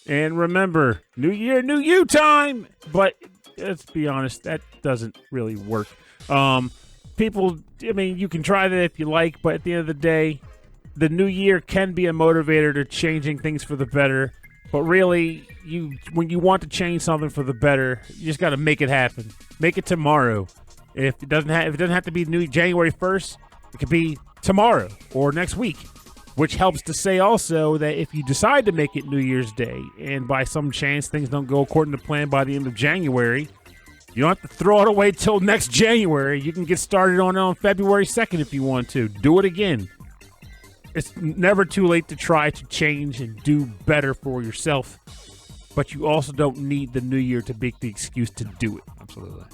Speaker 3: And remember, new year, new you time. But let's be honest, that doesn't really work. People, I mean, you can try that if you like, but at the end of the day, the new year can be a motivator to changing things for the better. But really, when you want to change something for the better, you just got to make it happen. Make it tomorrow. If it doesn't have to be new January 1st, it could be tomorrow or next week. Which helps to say also that if you decide to make it New Year's Day and by some chance things don't go according to plan by the end of January, you don't have to throw it away till next January. You can get started on February 2nd if you want to. Do it again. It's never too late to try to change and do better for yourself, but you also don't need the new year to make the excuse to do it.
Speaker 2: Absolutely.